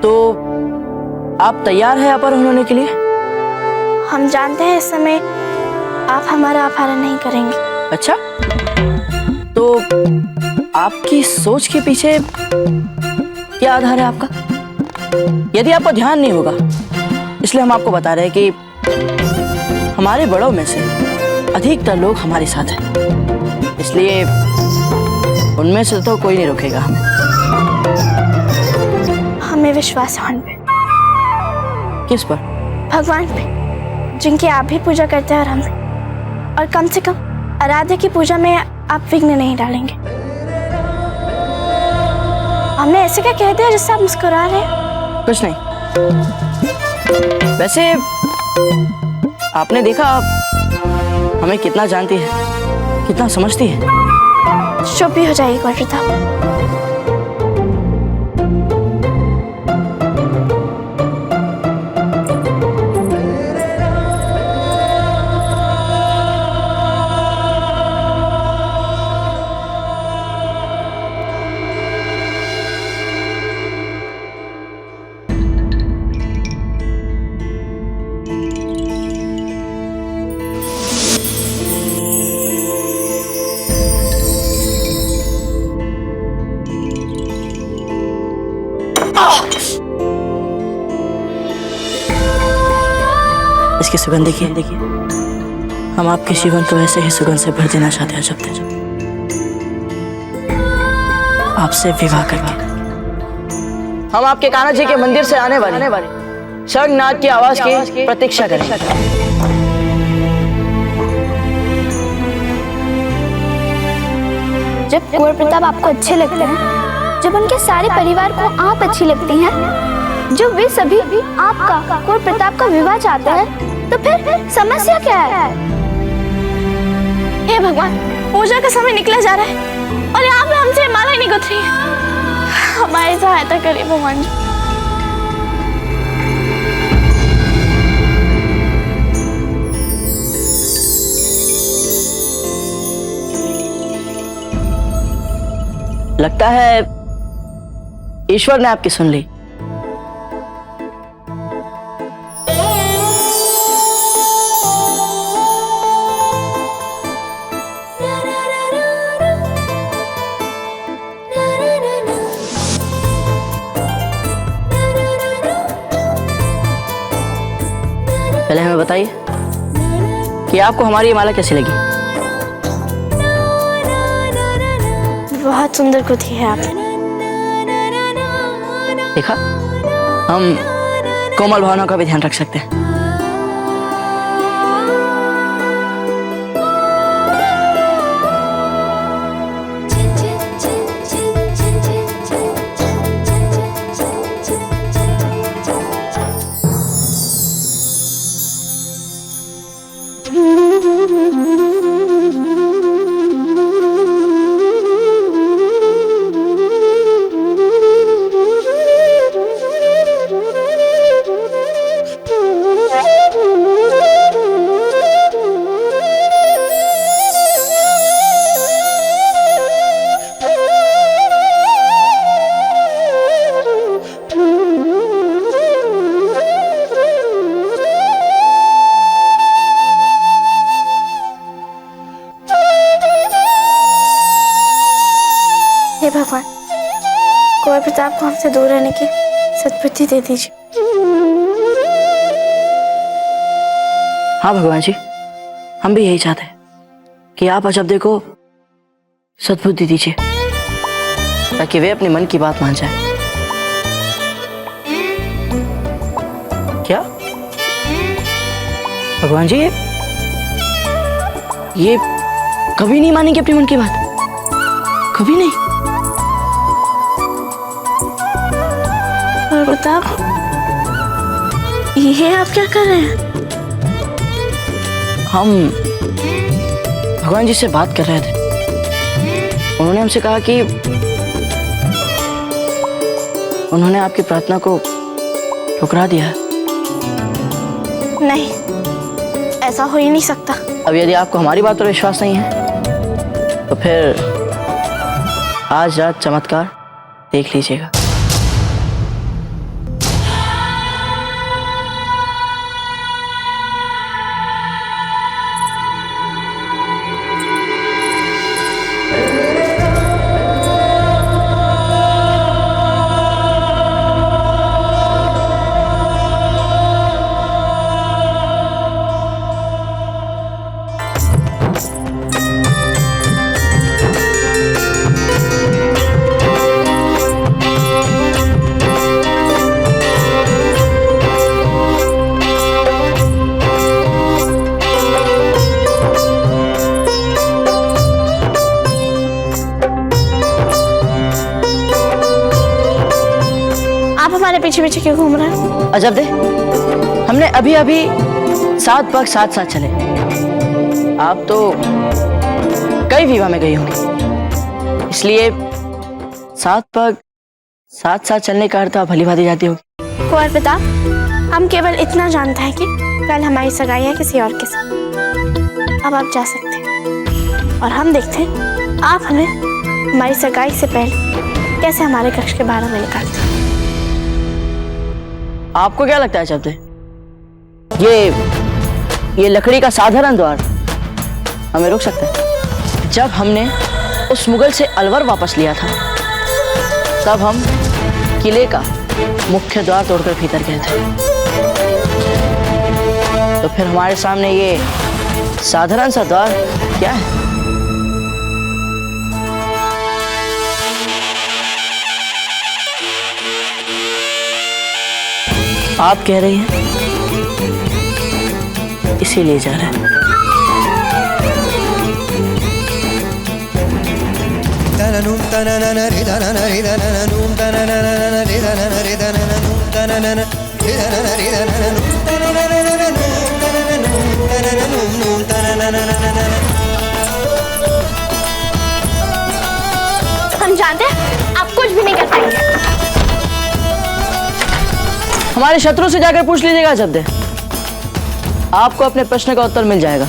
तो आप तैयार हैं अपहरण होने के लिए? हम जानते हैं इस समय आप हमारा अपहरण नहीं करेंगे। अच्छा, तो आपकी सोच के पीछे क्या आधार है आपका? यदि आपको ध्यान नहीं होगा इसलिए हम आपको बता रहे हैं कि हमारे बड़ों में से अधिकतर लोग हमारे साथ हैं, इसलिए उनमें से तो कोई नहीं रोकेगा हमें। हमें विश्वास है उन पे। किस पर? भगवान पे, जिनकी आप भी पूजा करते हैं और हम भी। और कम से कम आराध्य की पूजा में आप विघ्न नहीं डालेंगे। हमने ऐसे क्या कह दिया जिससे आप मुस्कुरा रहे हैं? कुछ नहीं। वैसे आपने देखा हमें कितना जानती है, कितना समझती है। चुप भी हो जाइए गौर प्रताप। इसकी सुगंध देखिए, हम आपके जीवन को ऐसे ही सुगंध से भर देना चाहते हैं जब आपसे विवाह करके। हम आपके कान्हा जी के मंदिर से आने वाले शंखनाद की आवाज की प्रतीक्षा करेंगे। जब कुंवर प्रताप आपको अच्छे लगते हैं, जब उनके सारे परिवार को आप अच्छी लगती हैं, जब वे सभी आपका कुंवर प्रताप का विवाह चाहते हैं, तो फिर समस्या क्या है? हे भगवान, पूजा का समय निकला जा रहा है और यहाँ पे हमसे माला ही नहीं गुथ रही है। हमारी सहायता करिए भगवान जी। लगता है ईश्वर ने आपकी सुन ली। पहले हमें बताइए कि आपको हमारी ये माला कैसी लगी? बहुत सुंदर गुथी है आपने। देखा, हम कोमल भावना का भी ध्यान रख सकते हैं। हे भगवान, कुंवर प्रताप को हमसे दूर रहने की सद्बुद्धि दे दीजिए। हाँ भगवान जी, हम भी यही चाहते हैं कि आप अजब्दे को सद्बुद्धि दीजिए ताकि वे अपने मन की बात मान जाए। क्या भगवान जी ये कभी नहीं मानेंगे अपने मन की बात? कभी नहीं? कुंवर प्रताप, ये आप क्या कर रहे हैं? हम भगवान जी से बात कर रहे थे। उन्होंने हमसे कहा कि उन्होंने आपकी प्रार्थना को ठुकरा दिया। नहीं, ऐसा हो ही नहीं सकता। अब यदि आपको हमारी बात पर विश्वास नहीं है तो फिर आज रात चमत्कार देख लीजिएगा। हमारे पीछे पीछे क्यों घूम रहे हैं? अजब दे, हमने अभी अभी 7 पग साथ साथ चले। आप तो कई विवाह में गई होंगी, इसलिए 7 पग साथ साथ चलने का अर्थ आप भली भांति जाती होगी। कुंवर प्रताप, हम केवल इतना जानते हैं कि कल हमारी सगाई है किसी और के साथ। अब आप जा सकते हैं और हम देखते हैं आप हमें हमारी सगाई से पहले कैसे हमारे कक्ष के बाहर में निकालते हैं। आपको क्या लगता है शब्द, ये लकड़ी का साधारण द्वार हमें रोक सकता है? जब हमने उस मुगल से अलवर वापस लिया था, तब हम किले का मुख्य द्वार तोड़कर भीतर गए थे। तो फिर हमारे सामने ये साधारण सा द्वार क्या है? आप कह रही हैं, इसीलिए जा रहे हैं। हम जानते हैं आप कुछ भी नहीं कर पाएंगे। हमारे शत्रु से जाकर पूछ लीजिएगा शब्द, आपको अपने प्रश्न का उत्तर मिल जाएगा।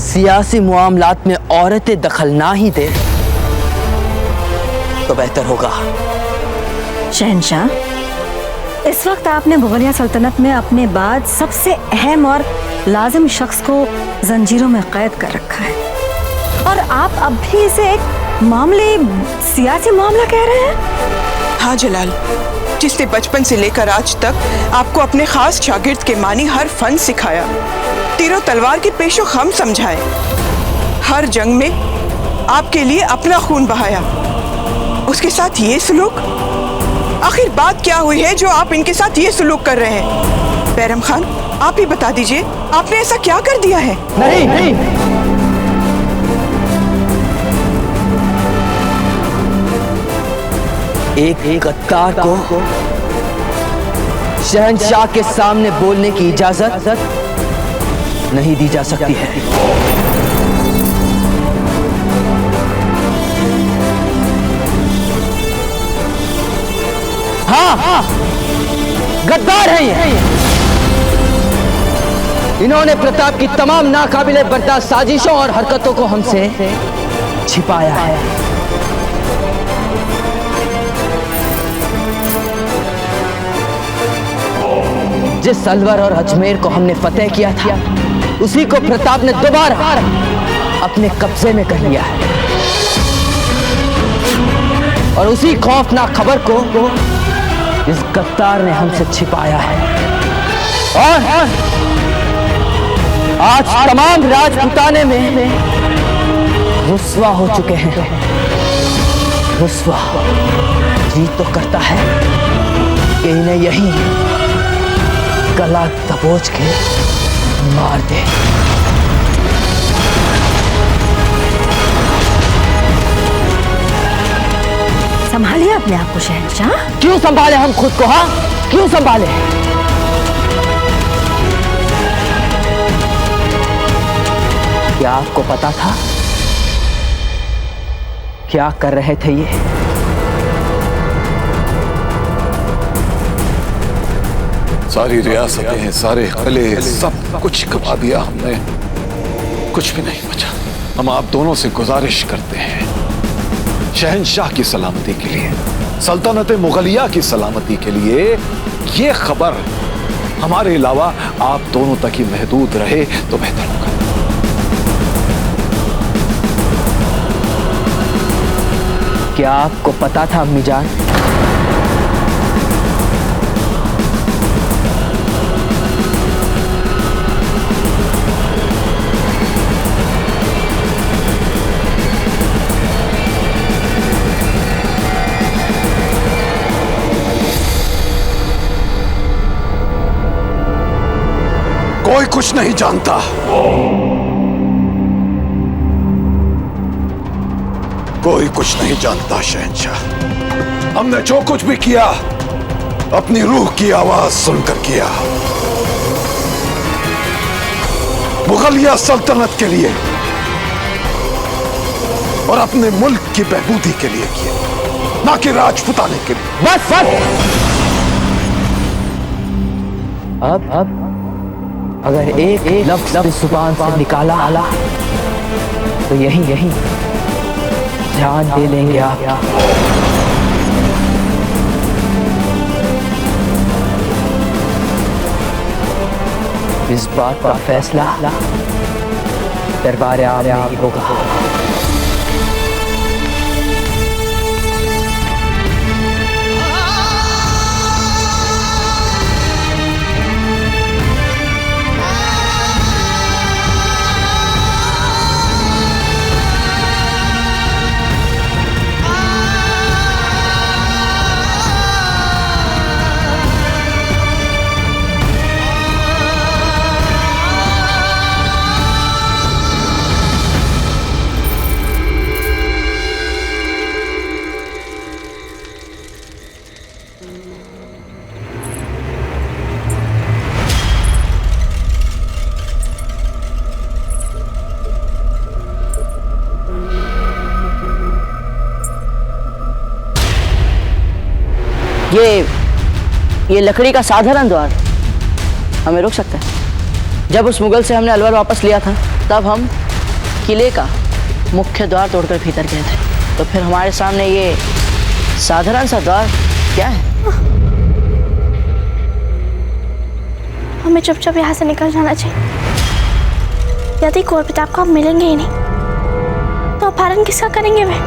सियासी मामलात में औरतें दखल ना ही दे तो बेहतर होगा। शहंशाह, इस वक्त आपने मुगलिया सल्तनत में अपने बाद सबसे अहम और लाजिम शख्स को जंजीरों में कैद कर रखा है, और आप अब भी इसे एक सियासी मामला कह रहे हैं? हाँ जलाल, जिसने बचपन से लेकर आज तक आपको अपने खास शागिर्द के मानी हर फन सिखाया, तीरों तलवार के पेशो खम समझाए, हर जंग में आपके लिए अपना खून बहाया, उसके साथ ये सलूक? आखिर बात क्या हुई है जो आप इनके साथ ये सलूक कर रहे हैं? बैरम खान, आप ही बता दीजिए, आपने ऐसा क्या कर दिया है? नहीं, एक गद्दार को शहंशाह के सामने बोलने की इजाजत नहीं दी जा सकती है। हाँ, गद्दार हैं ये। इन्होंने प्रताप की तमाम नाकाबिले बर्दाश्त साजिशों और हरकतों को हमसे छिपाया है। जिस अलवर और अजमेर को हमने फतेह किया था, उसी को प्रताप ने दोबारा अपने कब्जे में कर लिया है, और उसी खौफनाक खबर को इस गद्दार ने हमसे छिपाया है। और आज तमाम राजपुताने में रुस्वा हो चुके हैं। रुस्वा जी तो करता है कि इन्हें यही गला दबोच के मार दे। संभालिए अपने आप को शहंशाह। क्यों संभाले हम खुद को? हाँ, क्यों संभाले? क्या आपको पता था क्या कर रहे थे ये? सारी रियासतें, सारे किले, सब कुछ गवा दिया हमने, कुछ भी नहीं बचा। हम आप दोनों से गुजारिश करते हैं, शहंशाह की सलामती के लिए, सल्तनत मुगलिया की सलामती के लिए, ये खबर हमारे अलावा आप दोनों तक ही महदूद रहे तो बेहतर होगा। क्या आपको पता था अम्मी जान? कुछ नहीं जानता। कोई कुछ नहीं जानता शहंशाह। हमने जो कुछ भी किया अपनी रूह की आवाज सुनकर किया, मुगलिया सल्तनत के लिए और अपने मुल्क की बहबूदी के लिए किया, ना कि राजपुताने के लिए। बस बस। अब अगर एक लफ्ज जुबान से निकाला तो यही जान दे लेंगे आप। इस बात का फैसला दरबार आम में ही होगा। ये लकड़ी का साधारण द्वार हमें रोक सकता है। जब उस मुगल से हमने अलवर वापस लिया था तब हम किले का मुख्य द्वार तोड़कर भीतर गए थे, तो फिर हमारे सामने ये साधारण सा द्वार क्या है? हमें चुपचाप यहाँ से निकल जाना चाहिए। यदि कौर प्रताप को हम मिलेंगे ही नहीं तो अपहरण किसका करेंगे वे?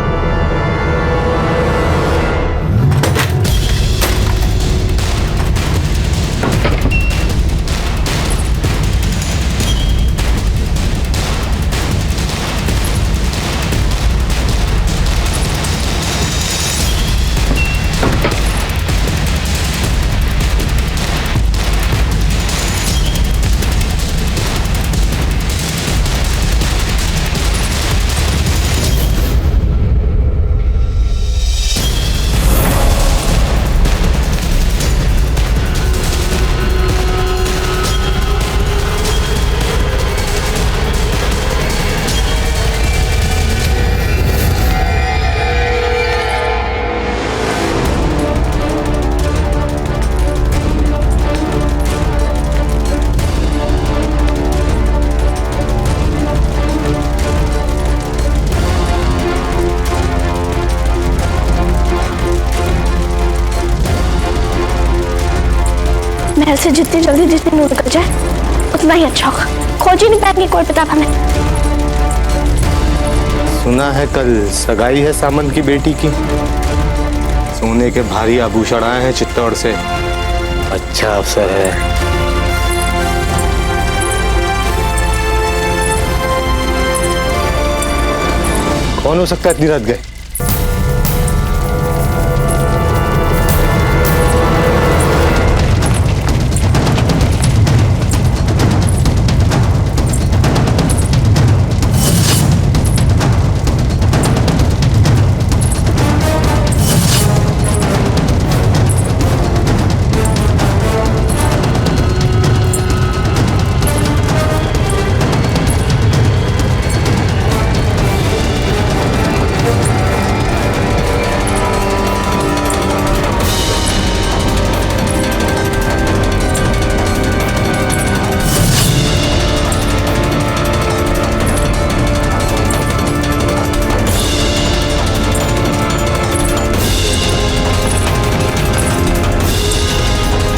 महल से जितनी जल्दी जितनी दूर निकल जाए उतना ही अच्छा होगा। खोज ही नहीं पाएंगे कौर प्रताप हमें। सुना है कल सगाई है सामंत की बेटी की। सोने के भारी आभूषण आए हैं चित्तौड़ से। अच्छा अवसर है। कौन हो सकता है इतनी रात गए?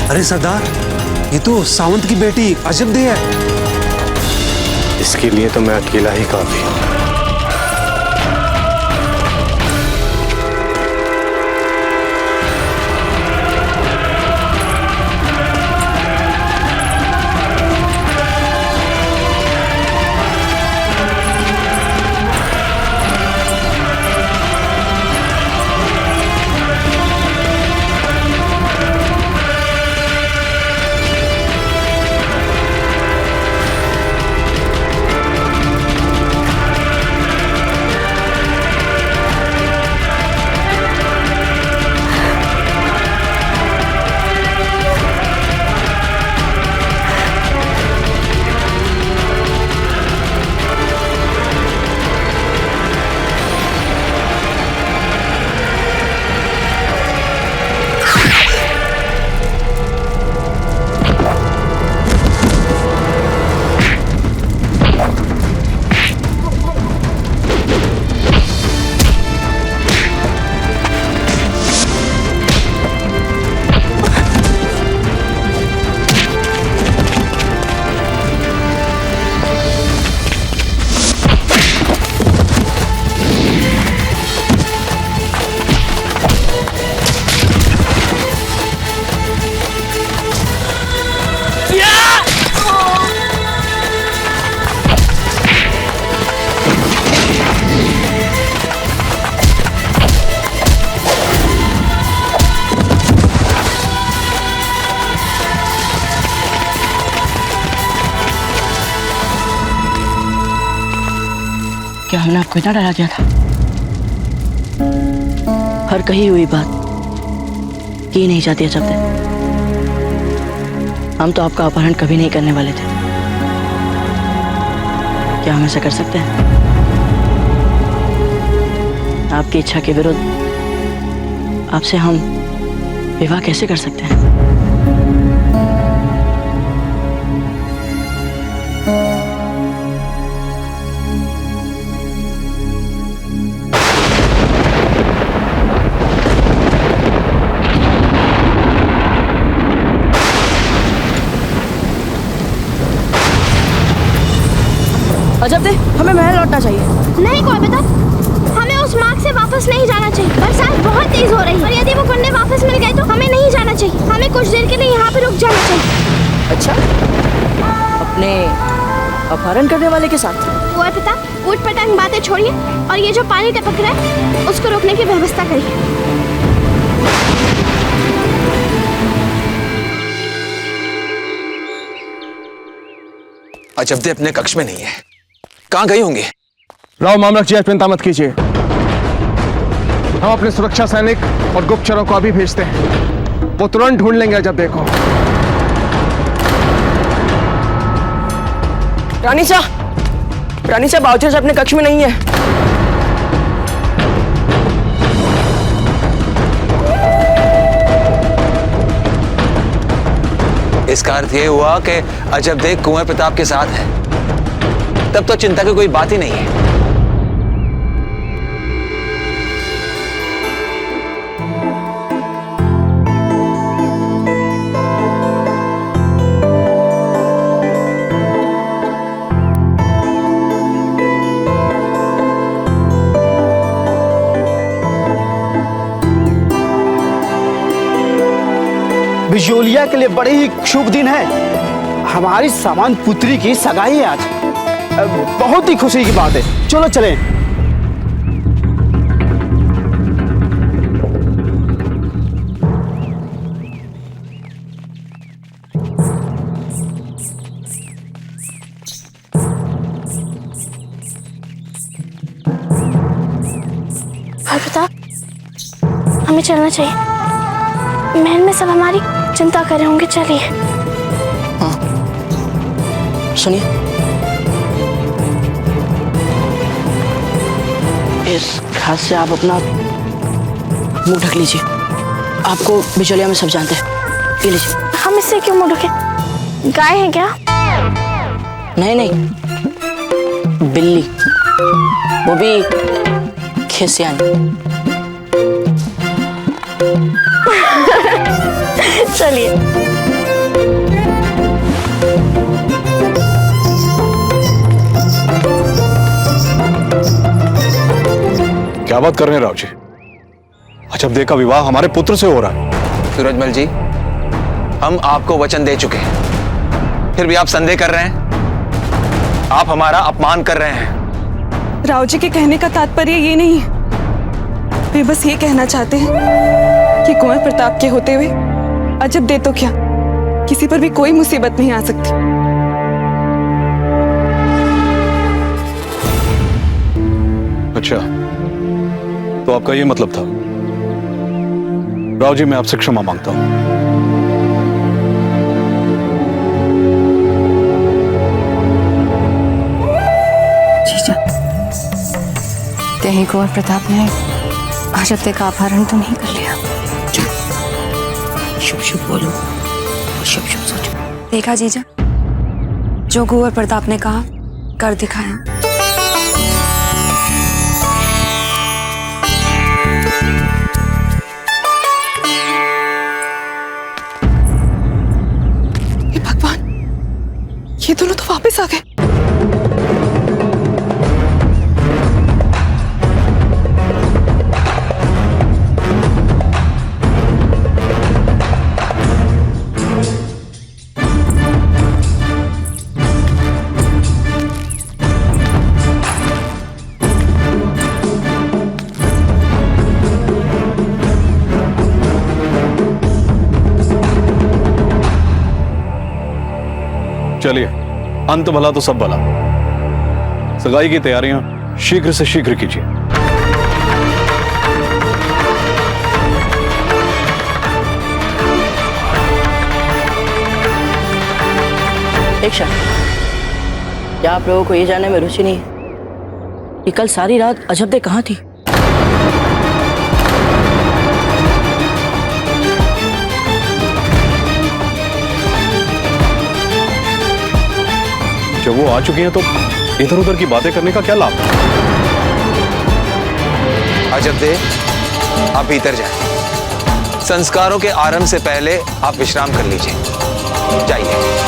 अरे सरदार, ये तो सावंत की बेटी अजब दे है। इसके लिए तो मैं अकेला ही काफी हूं। क्या हमने आपको इतना डरा दिया था? हर कही हुई बात की नहीं जाती है जब तक। हम तो आपका अपहरण कभी नहीं करने वाले थे। क्या हम ऐसा कर सकते हैं? आपकी इच्छा के विरुद्ध आपसे हम विवाह कैसे कर सकते हैं? अजब दे, हमें महल लौटना चाहिए। नहीं कोई बता, हमें उस मार्ग से वापस नहीं जाना चाहिए। बरसात बहुत तेज हो रही है और यदि वो कुंडे वापस मिल गए तो हमें नहीं जाना चाहिए। हमें कुछ देर के लिए यहाँ पे रुक जाना चाहिए। अच्छा, अपने अपहरण करने वाले के साथ? कोई पिता, ऊट पटांग बातें छोड़िए और ये जो पानी टपक रहा है उसको रोकने की व्यवस्था करिए। अजब दे अपने कक्ष में नहीं है, कहाँ गई होंगी? राव मामलक जी, चिंता मत कीजिए, हम अपने सुरक्षा सैनिक और गुप्तचरों को अभी भेजते हैं। वो तुरंत ढूंढ लेंगे अजब देखो। रानी साहब बावजूद अपने कक्ष में नहीं है। इसका अर्थ ये हुआ कि अजब देख कुंवर प्रताप के साथ है। तब तो चिंता की कोई बात ही नहीं है। बिजोलिया के लिए बड़े ही शुभ दिन है। हमारी सामान पुत्री की सगाई है आज। बहुत ही खुशी की बात है। चलो चलें। भाई प्रताप, हमें चलना चाहिए। महल में सब हमारी चिंता कर रहे होंगे। चलिए। हाँ, सुनिए, इस घास से आप अपना मुंह ढक लीजिए। आपको बिचौलिया में सब जानते हैं। ये लीजिए। हम इससे क्यों मुंह ढके? गाय है क्या? नहीं, बिल्ली, वो भी खिसियानी। चलिए। क्या बात कर रहे हैं राव जी? अजब देख का विवाह हमारे पुत्र से हो रहा है। सूरजमल जी, हम आपको वचन दे चुके हैं, फिर भी आप संदेह कर रहे हैं। आप हमारा अपमान कर रहे हैं। राव जी के कहने का तात्पर्य ये नहीं है। वे बस ये कहना चाहते हैं कि कुंवर प्रताप के होते हुए अजब दे तो क्या, किसी पर भी कोई मुसीबत नहीं आ सकती। अच्छा, तो आपका ये मतलब था। राव जी, मैं आपसे क्षमा मांगता हूं। जीजा, कहीं कुंवर प्रताप ने अजब दे का अपहरण तो नहीं कर लिया? शुभ शुभ बोलो और शुभ शुभ सोचो। देखा जीजा, जो कुंवर प्रताप ने कहा कर दिखाया। हे भगवान, ये दोनों तो वापस आ गए। चलिए, अंत भला तो सब भला। सगाई की तैयारियां शीघ्र से शीघ्र कीजिए। एक क्षण, क्या आप लोगों को ये जानने में रुचि नहीं है कि कल सारी रात अजबदे कहाँ थी? जब वो आ चुकी हैं तो इधर उधर की बातें करने का क्या लाभ? अजबदे, आप भीतर जाएं। संस्कारों के आरंभ से पहले आप विश्राम कर लीजिए। जाइए।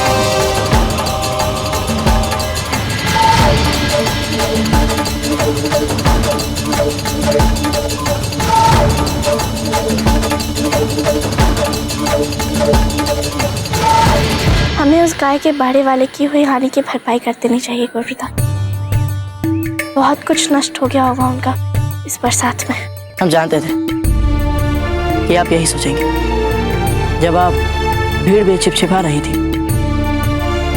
हमें उस गाय के बाड़े वाले की हुई हानि की भरपाई कर देनी चाहिए गुरुप्रताप। बहुत कुछ नष्ट हो गया होगा उनका इस बरसात में। हम जानते थे कि आप यही सोचेंगे। जब आप भीड़ में छिपछिपा रही थी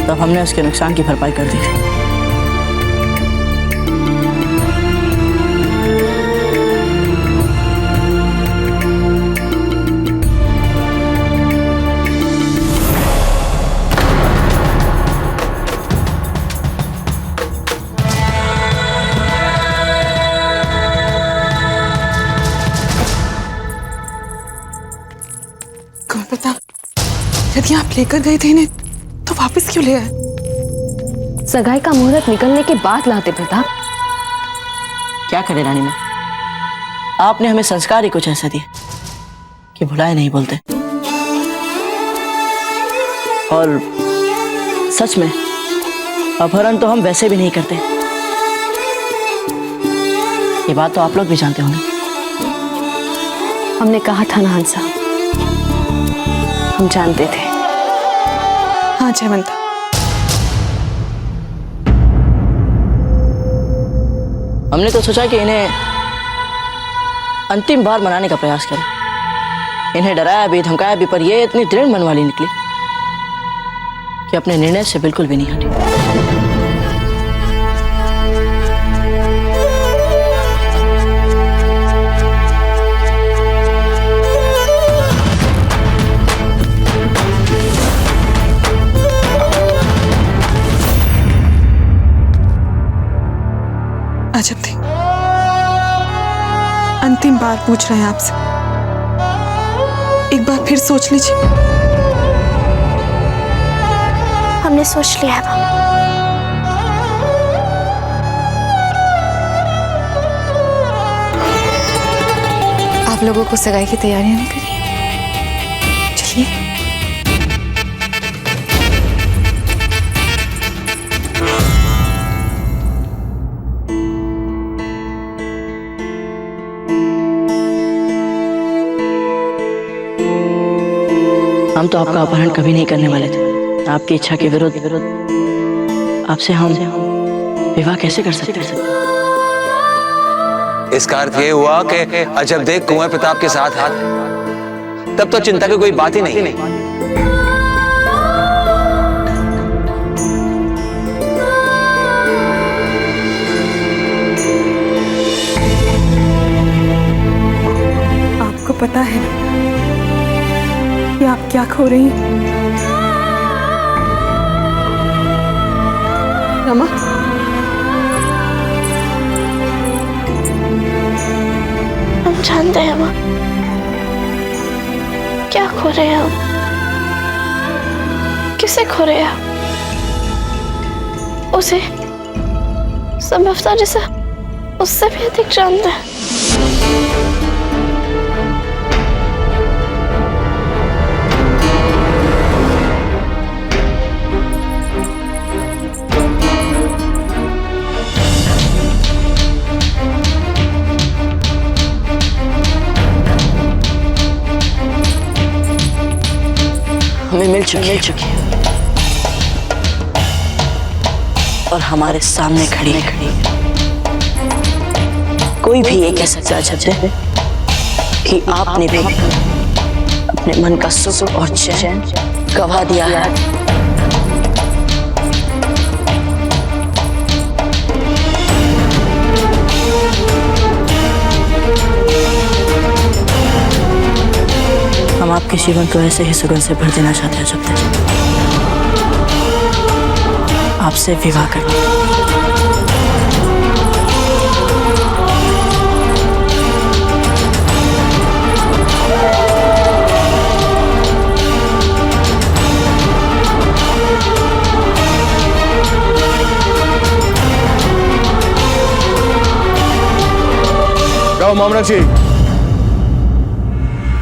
तब हमने उसके नुकसान की भरपाई कर दी थी। यदि आप लेकर गए थे इन्हें तो वापस क्यों ले आए? सगाई का मुहूर्त निकलने के बाद लाते प्रताप। क्या करे रानी माँ, आपने हमें संस्कार ही कुछ ऐसा दिया कि भुलाए नहीं बोलते। और सच में अपहरण तो हम वैसे भी नहीं करते। ये बात तो आप लोग भी जानते होंगे। हमने कहा था ना हंसा, हम जानते थे। हाँ जयवंता, हमने तो सोचा कि इन्हें अंतिम बार मनाने का प्रयास करें। इन्हें डराया भी, धमकाया भी, पर ये इतनी दृढ़ मन वाली निकली कि अपने निर्णय से बिल्कुल भी नहीं हटी। अजबदे, अंतिम बार पूछ रहे हैं आपसे, एक बार फिर सोच लीजिए। हमने सोच लिया है। आप लोगों को सगाई की तैयारियां नहीं करी? चलिए। हम तो आपका अपहरण कभी नहीं करने वाले थे। आपकी इच्छा के विरुद्ध आपसे हम विवाह कैसे कर सकते थे? इसका अर्थ ये हुआ कि अजबदे कुंवर प्रताप के साथ हाथ, तब तो चिंता की कोई बात ही नहीं। आपको पता है ना कि आप क्या खो रही हैं? रमा, हम जानते हैं माँ, क्या खो रहे हैं हम, किसे खो रहे हैं हम? उसे, संभवतः जिसे उससे भी अधिक जानते हैं। हमें मिल चुकी है और हमारे सामने खड़ी है। कोई भी ये कह सकता है कि आपने भी अपने मन का सुख और चैन गवा दिया है। आपके जीवन को ऐसे ही सुगंध से भर देना चाहते हैं जब तक आपसे विवाह करना। मामरक जी,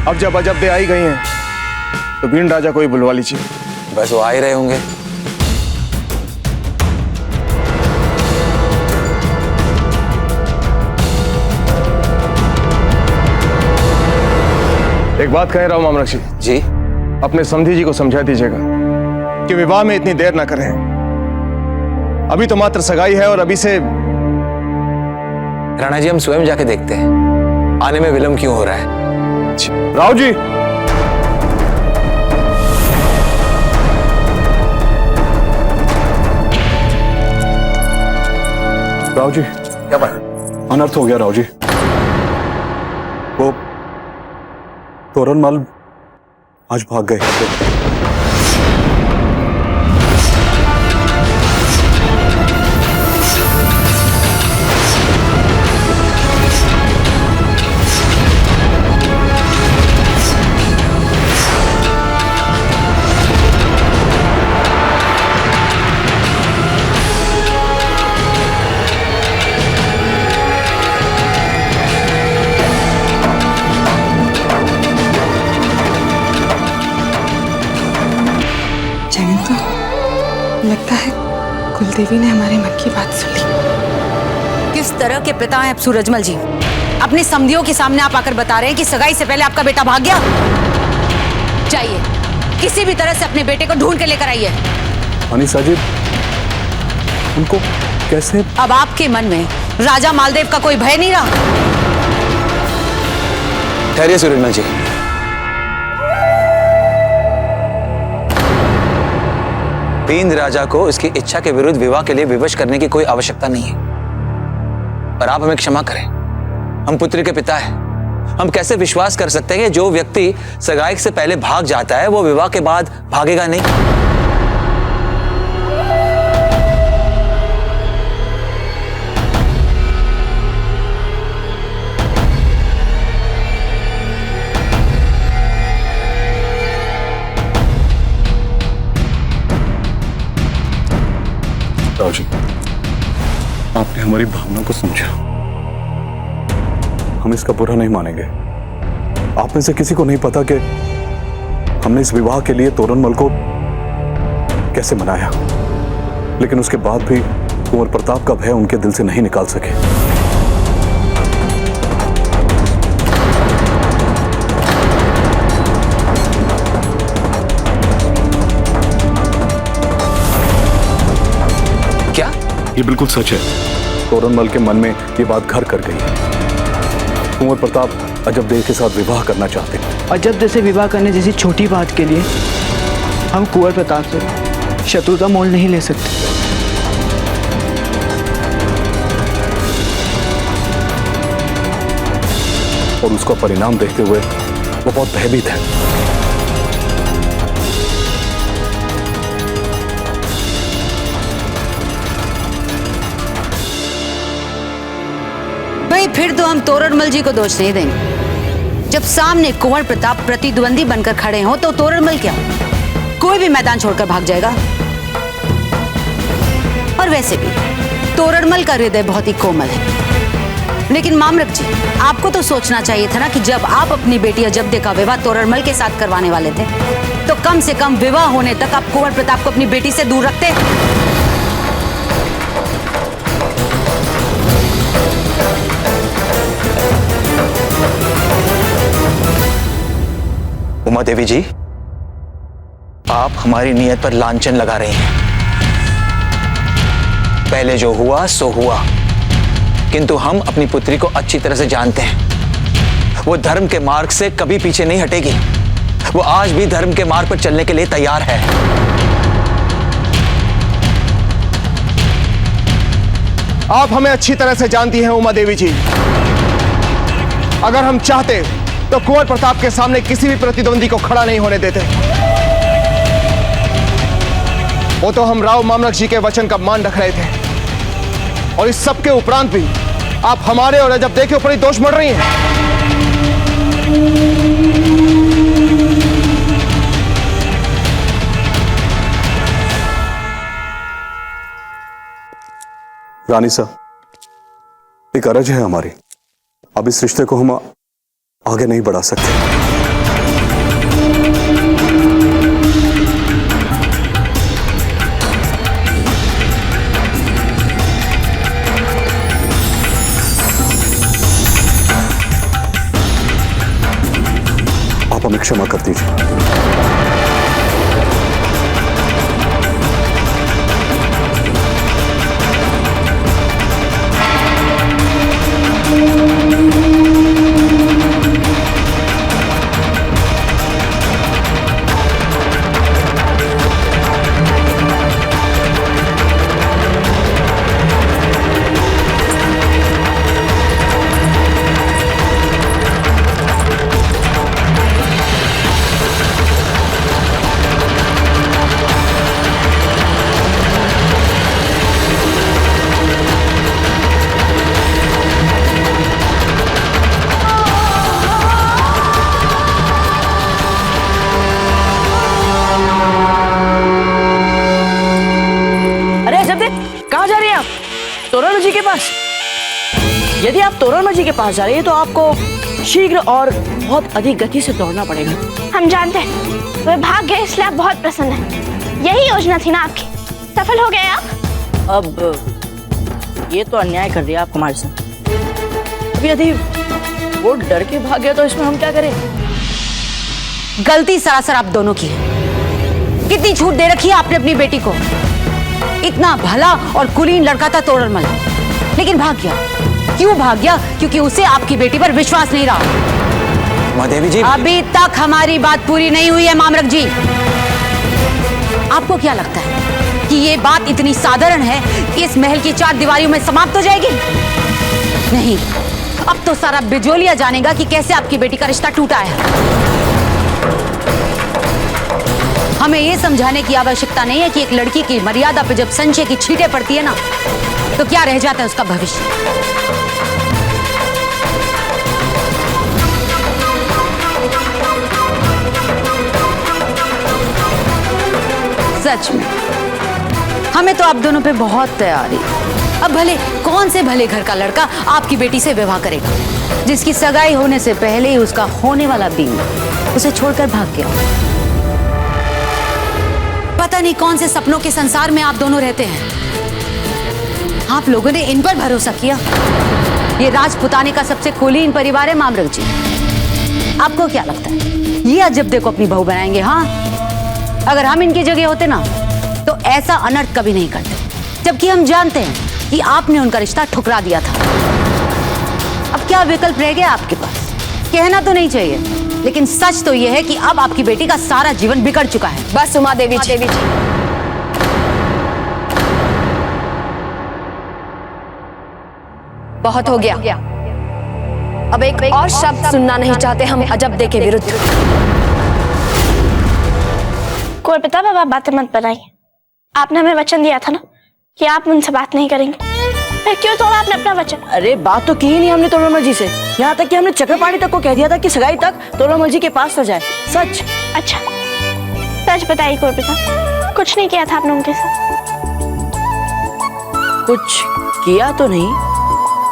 अब जब अजब दे आई गई हैं तो बीन राजा को ही बुलवा लीजिए। बस वो आ ही रहे होंगे। एक बात कह रहा हूं मामरक जी। जी? अपने समधी जी को समझा दीजिएगा कि विवाह में इतनी देर ना करें। अभी तो मात्र सगाई है और अभी से। राणा जी, हम स्वयं जाके देखते हैं आने में विलंब क्यों हो रहा है। राव जी, राव जी, क्या बात? अनर्थ हो गया राव जी। वो तोरणमल आज भाग गए। लगता है कुलदेवी ने हमारे मन की बात सुन ली। किस तरह के पिता हैं आप सूरजमल जी? अपने समधियों के सामने आप आकर बता रहे हैं कि सगाई से पहले आपका बेटा भाग गया। चाहिए किसी भी तरह से अपने बेटे को ढूंढ के लेकर आइए। अनीसा जी, उनको कैसे? अब आपके मन में राजा मालदेव का कोई भय नहीं रहा? ठहरिए सूरजमल जी। बीन राजा को इसकी इच्छा के विरुद्ध विवाह के लिए विवश करने की कोई आवश्यकता नहीं है। पर आप हमें क्षमा करें, हम पुत्री के पिता हैं। हम कैसे विश्वास कर सकते हैं कि जो व्यक्ति सगाई से पहले भाग जाता है वो विवाह के बाद भागेगा नहीं? राव जी, आपने हमारी भावना को समझा। हम इसका बुरा नहीं मानेंगे। आप में से किसी को नहीं पता कि हमने इस विवाह के लिए तोरणमल को कैसे मनाया, लेकिन उसके बाद भी कुंवर प्रताप का भय उनके दिल से नहीं निकाल सके। क्या? ये बिल्कुल सच है। तोरणमल के मन में ये बात घर कर गई है। कुंवर प्रताप अजब देव के साथ विवाह करना चाहते हैं। अजब देव से विवाह करने जैसी छोटी बात के लिए हम कुंवर प्रताप से शत्रुता मोल नहीं ले सकते। और उसका परिणाम देखते हुए वो बहुत भयभीत है। भाई फिर तो हम तोरणमल जी को दोष नहीं देंगे। जब सामने कुंवर प्रताप प्रतिद्वंदी बनकर खड़े हो तो तोरणमल क्या कोई भी मैदान छोड़कर भाग जाएगा। और वैसे भी तोरणमल का हृदय बहुत ही कोमल है। लेकिन मामरक जी, आपको तो सोचना चाहिए था ना कि जब आप अपनी बेटी अजब्दे का विवाह तोरणमल के साथ करवाने वाले थे तो कम से कम विवाह होने तक आप कुंवर प्रताप को अपनी बेटी से दूर रखते। उमा देवी जी, आप हमारी नीयत पर लांछन लगा रही हैं। पहले जो हुआ सो हुआ, किंतु हम अपनी पुत्री को अच्छी तरह से जानते हैं। वो धर्म के मार्ग से कभी पीछे नहीं हटेगी। वो आज भी धर्म के मार्ग पर चलने के लिए तैयार है। आप हमें अच्छी तरह से जानती हैं उमा देवी जी। अगर हम चाहते तो कुंवर प्रताप के सामने किसी भी प्रतिद्वंदी को खड़ा नहीं होने देते। वो तो हम राव मामलक जी के वचन का मान रख रहे थे, और इस सब के उपरांत भी आप हमारे और रजब दे के ऊपर ही दोष मढ़ रही हैं। रानी साहब, एक अर्ज है हमारी, अब इस रिश्ते को हम आगे नहीं बढ़ा सकते। आप हमें क्षमा कर दीजिए। तोरणमल जी के पास? यदि आप तोरणमल जी के पास जा रही है तो आपको शीघ्र और बहुत अधिक गति से दौड़ना पड़ेगा। हम जानते हैं वे भाग गए, इसलिए आप बहुत प्रसन्न हैं। यही योजना थी ना आपकी, सफल हो गए आप। अब ये तो अन्याय कर दिया आप हमारे साथ। अभी यदि वो डर के भाग गया तो इसमें हम क्या करें? गलती सरासर आप दोनों की है। कितनी छूट दे रखी है आपने अपनी बेटी को। इतना भला और कुलीन लड़का था तोरणमल, लेकिन भाग गया। क्यों भाग गया? क्योंकि उसे आपकी बेटी पर विश्वास नहीं रहा। महादेवी जी, अभी तक हमारी बात पूरी नहीं हुई है मामरक जी। आपको क्या लगता है कि ये बात इतनी साधारण है कि इस महल की 4 दीवारियों में समाप्त हो जाएगी? नहीं, अब तो सारा बिजोलिया जानेगा कि कैसे आपकी बेटी का रिश्ता टूटा है। हमें यह समझाने की आवश्यकता नहीं है कि एक लड़की की मर्यादा पे जब संशय की छींटें पड़ती है ना, तो क्या रह जाता है उसका भविष्य। सच में हमें तो आप दोनों पे बहुत तैयारी। अब भले कौन से भले घर का लड़का आपकी बेटी से विवाह करेगा, जिसकी सगाई होने से पहले ही उसका होने वाला बीवी उसे छोड़कर भाग गया। पता नहीं कौन से सपनों के संसार में आप दोनों रहते हैं। आप लोगों ने इन पर भरोसा किया। ये राजपुताने का सबसे कुलीन परिवार है मामरक जी। आपको क्या लगता है ये अजब को अपनी बहू बनाएंगे? हाँ, अगर हम इनकी जगह होते ना तो ऐसा अनर्थ कभी नहीं करते, जबकि हम जानते हैं कि आपने उनका रिश्ता ठुकरा दिया था। अब क्या विकल्प रह गया आपके पास? कहना तो नहीं चाहिए, लेकिन सच तो यह है कि अब आपकी बेटी का सारा जीवन बिगड़ चुका है। बस उमा देवी जी, बहुत हो गया। अब एक और शब्द सुनना नहीं चाहते हम अजब दे के विरुद्ध। कुंवर प्रताप, अब आप बातें मत बनाइए। आपने हमें वचन दिया था ना कि आप उनसे बात नहीं करेंगे, फिर क्यों तोड़ा आपने अपना वचन? अरे बात तो की ही नहीं हमने तोरणमल जी से। यहाँ तक कि हमने चक्रपाणी तक को कह दिया था कि सगाई तक तोरणमल जी के पास न जाए। सच? अच्छा, सच बताइए कुंवर प्रताप, कुछ नहीं किया था आपने उनके साथ? कुछ किया तो नहीं,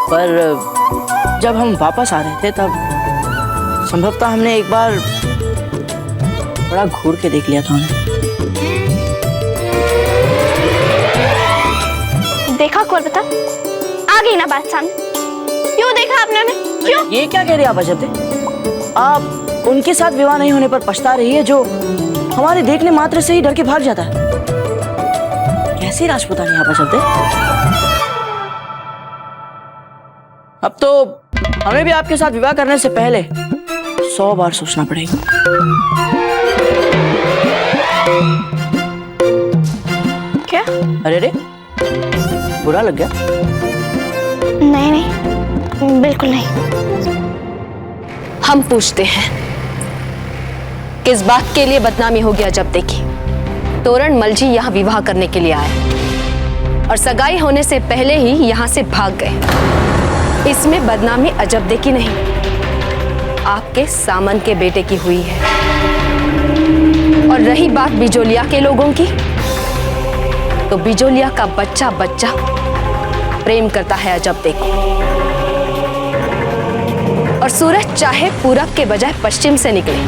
पर जब हम वापस आ रहे थे तब संभवतः हमने एक बार बड़ा घूर के देख लिया था उन्हें। देखा कुंवर प्रताप, आ गई ना बात सामने। क्यों देखा आपने उन्हें? क्यों? ये क्या कह रही आप अजब दे? आप उनके साथ विवाह नहीं होने पर पछता रही है, जो हमारे देखने मात्र से ही डर के भाग जाता है। कैसी राजपुतानी आप अजब दे? अब तो हमें भी आपके साथ विवाह करने से पहले 100 बार सोचना पड़ेगा। क्या? अरे रे, बुरा लग गया? नहीं नहीं, बिल्कुल नहीं। हम पूछते हैं, किस बात के लिए बदनामी होगी अजब देखी? तोरणमल जी यहाँ विवाह करने के लिए आए और सगाई होने से पहले ही यहाँ से भाग गए। इसमें बदनामी अजब देखी नहीं, आपके सामन के बेटे की हुई है। और रही बात बिजोलिया के लोगों की, तो बिजोलिया का बच्चा बच्चा प्रेम करता है अजब देखो। और सूरज चाहे पूरब के बजाय पश्चिम से निकले,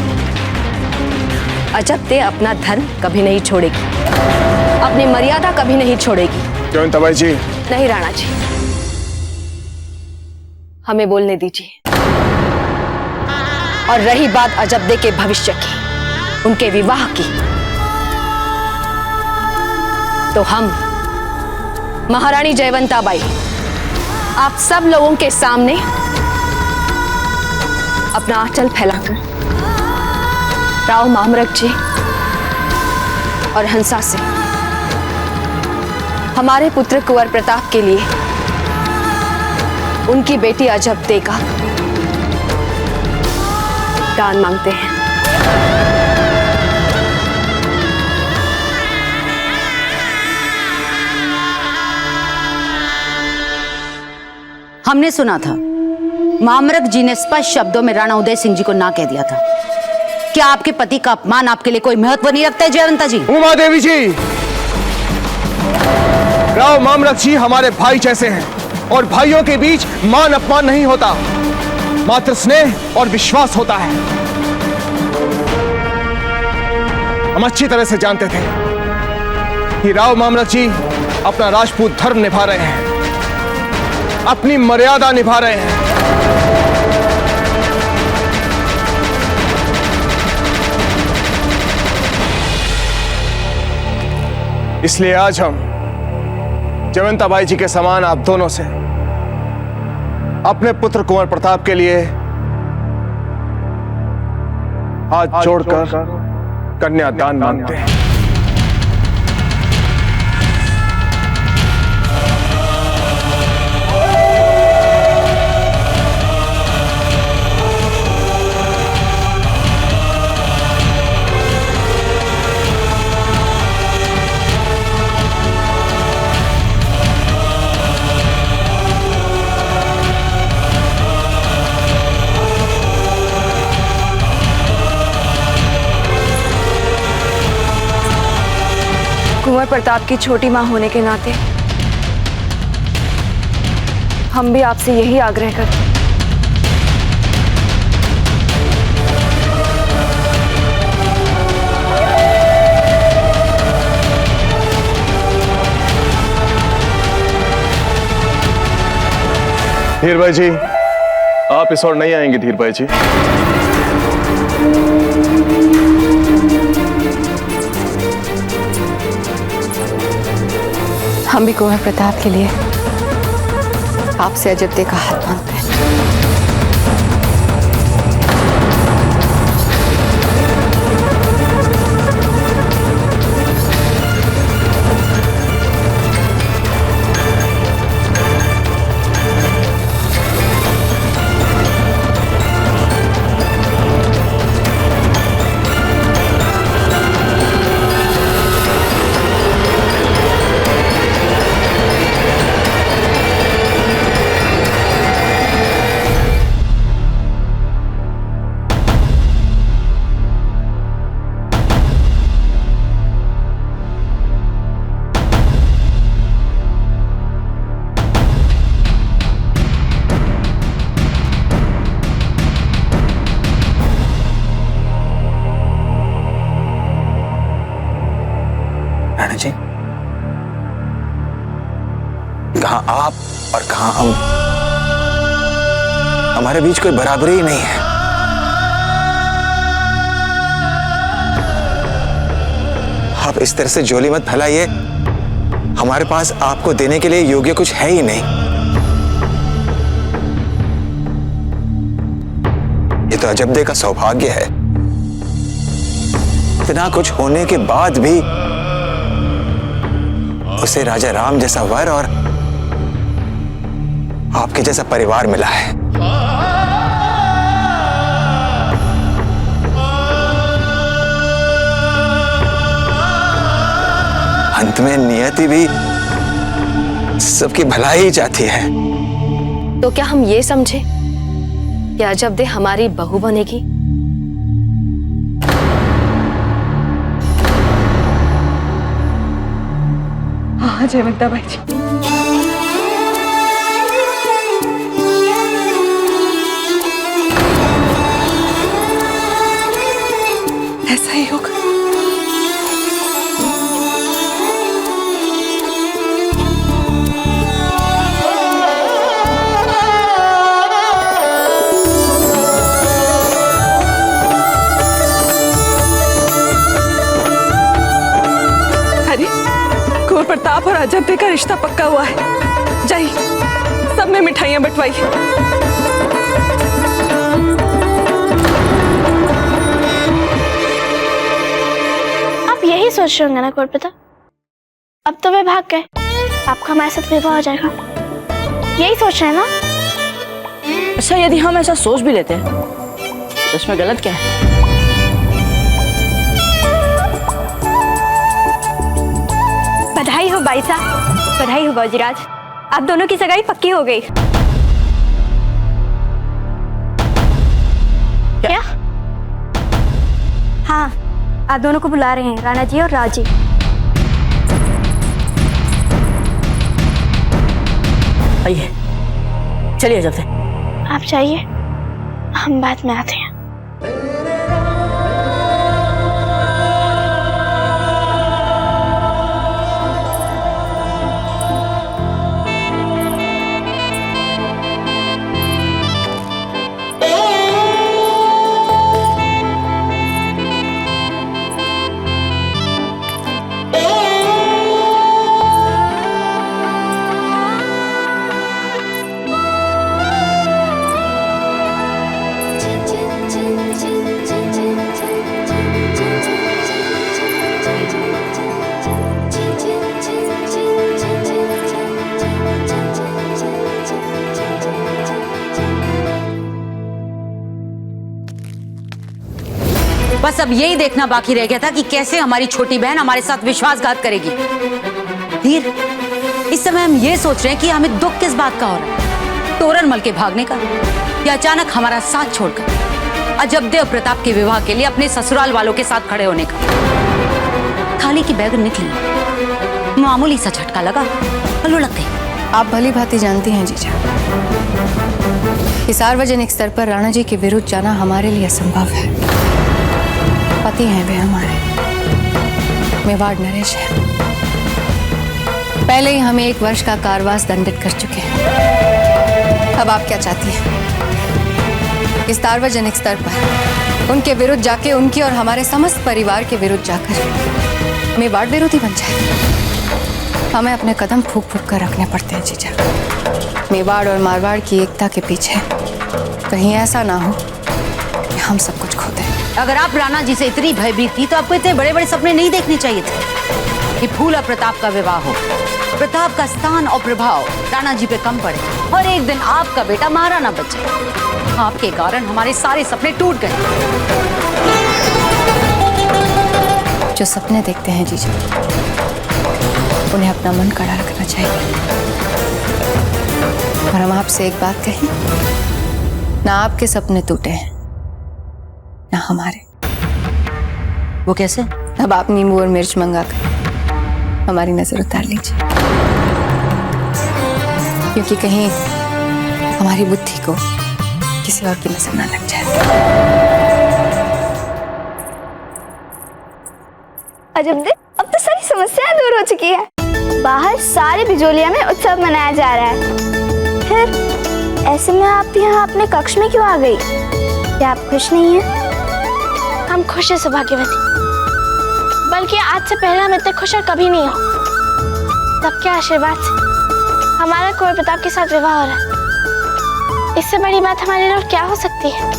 अजब दे अपना धर्म कभी नहीं छोड़ेगी, अपनी मर्यादा कभी नहीं छोड़ेगी। जयवंताबाई जी। नहीं राणा जी, हमें बोलने दीजिए। और रही बात अजब दे के भविष्य की, उनके विवाह की, तो हम महारानी जयवंताबाई आप सब लोगों के सामने अपना आंचल फैलाकर राव मामरक जी और हंसा से हमारे पुत्र कुंवर प्रताप के लिए उनकी बेटी अजब दे का दान मांगते हैं। हमने सुना था मामरक जी ने स्पष्ट शब्दों में राणा उदय सिंह जी को ना कह दिया था। क्या आपके पति का अपमान आपके लिए कोई महत्व नहीं रखता है जयवंता जी? उमा देवी जी, राव मामरक जी हमारे भाई जैसे हैं और भाइयों के बीच मान अपमान नहीं होता, मात्र स्नेह और विश्वास होता है। हम अच्छी तरह से जानते थे कि राव मामरक जी अपना राजपूत धर्म निभा रहे हैं, अपनी मर्यादा निभा रहे हैं। इसलिए आज हम जयवंताबाई जी के समान आप दोनों से अपने पुत्र कुंवर प्रताप के लिए हाथ जोड़कर कन्यादान मांगते हैं। कुंवर प्रताप की छोटी मां होने के नाते हम भी आपसे यही आग्रह करते हैं। धीर भाई जी, आप इस ओर नहीं आएंगे धीर भाई जी। हम भी कुंवर प्रताप के लिए आपसे अजब दे का हाथ मांगते हैं। राणा जी, कहां आप और कहां हम, हमारे बीच कोई बराबरी ही नहीं है। आप इस तरह से झोली मत फैलाइए, हमारे पास आपको देने के लिए योग्य कुछ है ही नहीं। ये तो अजब दे का सौभाग्य है, इतना कुछ होने के बाद भी उसे राजा राम जैसा वर और आपके जैसा परिवार मिला है। अंत में नियति भी सबकी भलाई ही चाहती है। तो क्या हम ये समझे कि अजब दे हमारी बहू बनेगी? हाँ जयवंता बाई जी। ऐसा ही होगा। अरे कौर प्रताप और अजब दे का रिश्ता पक्का हुआ है। जाइए सब में मिठाइयां बंटवाइए। यही सोच रहे होंगे ना कौर प्रताप, अब तो वे भाग गए, आपका हमारे साथ विवाह हो जाएगा, यही सोच रहे हैं ना? अच्छा यदि हम ऐसा सोच भी लेते हैं तो इसमें गलत क्या है? बधाई हो भाई साहब, बधाई हो बाजीराज, आप दोनों की सगाई पक्की हो गई। क्या? हाँ, आप दोनों को बुला रहे हैं राणा जी और राजी। आइए चलिए चलते। आप जाइए, हम बाद में आते हैं। बस अब यही देखना बाकी रह गया था कि कैसे हमारी छोटी बहन हमारे साथ विश्वासघात करेगी। धीर, इस समय हम ये सोच रहे हैं कि हमें दुख किस बात का हो रहा है, तोरणमल के भागने का या अचानक हमारा साथ छोड़कर अजबदेव प्रताप के विवाह के लिए अपने ससुराल वालों के साथ खड़े होने का। थाली की बैगन निकली, मामूली सा झटका लगा और लुढ़क गई। आप भली भांति जानती हैं जीजा कि सार्वजनिक स्तर पर राणा जी के विरुद्ध जाना हमारे लिए असंभव है। पति हैं वे हमारे, मेवाड़ नरेश है, पहले ही हमें 1 वर्ष का कारावास दंडित कर चुके हैं। अब आप क्या चाहती हैं? इस सार्वजनिक स्तर पर उनके विरुद्ध जाके उनकी और हमारे समस्त परिवार के विरुद्ध जाकर मेवाड़ विरोधी बन जाए? हमें अपने कदम फूंक फूंक कर रखने पड़ते हैं जीजा। मेवाड़ और मारवाड़ की एकता के पीछे कहीं ऐसा ना हो कि हम सब कुछ खो दें। अगर आप राणा जी से इतनी भयभीत थी तो आपको इतने बड़े बड़े सपने नहीं देखने चाहिए थे कि फूल और प्रताप का विवाह हो, प्रताप का स्थान और प्रभाव राणा जी पे कम पड़े और एक दिन आपका बेटा महाराणा बचे। आपके कारण हमारे सारे सपने टूट गए। जो सपने देखते हैं जीजा, उन्हें अपना मन कड़ा रखना चाहिए। और हम आपसे एक बात कहें, ना आपके सपने टूटे हैं ना हमारे। वो कैसे? अब आप नींबू और मिर्च मंगाकर हमारी नजर उतार लीजिए, क्योंकि कहीं हमारी बुद्धि को किसी और की नजर ना लग जाए। अजब दे, अब तो सारी समस्याएं दूर हो चुकी है। बाहर सारे बिजोलिया में उत्सव मनाया जा रहा है। फिर ऐसे में आप यहाँ अपने कक्ष में क्यों आ गई? क्या आप खुश नहीं हैं? हम खुश हैं सौभाग्यवती, बल्कि आज से पहले हम इतने खुश और कभी नहीं हो। सबके आशीर्वाद से हमारा कौर प्रताप के साथ विवाह हो रहा है। इससे बड़ी बात हमारे लिए और क्या हो सकती है?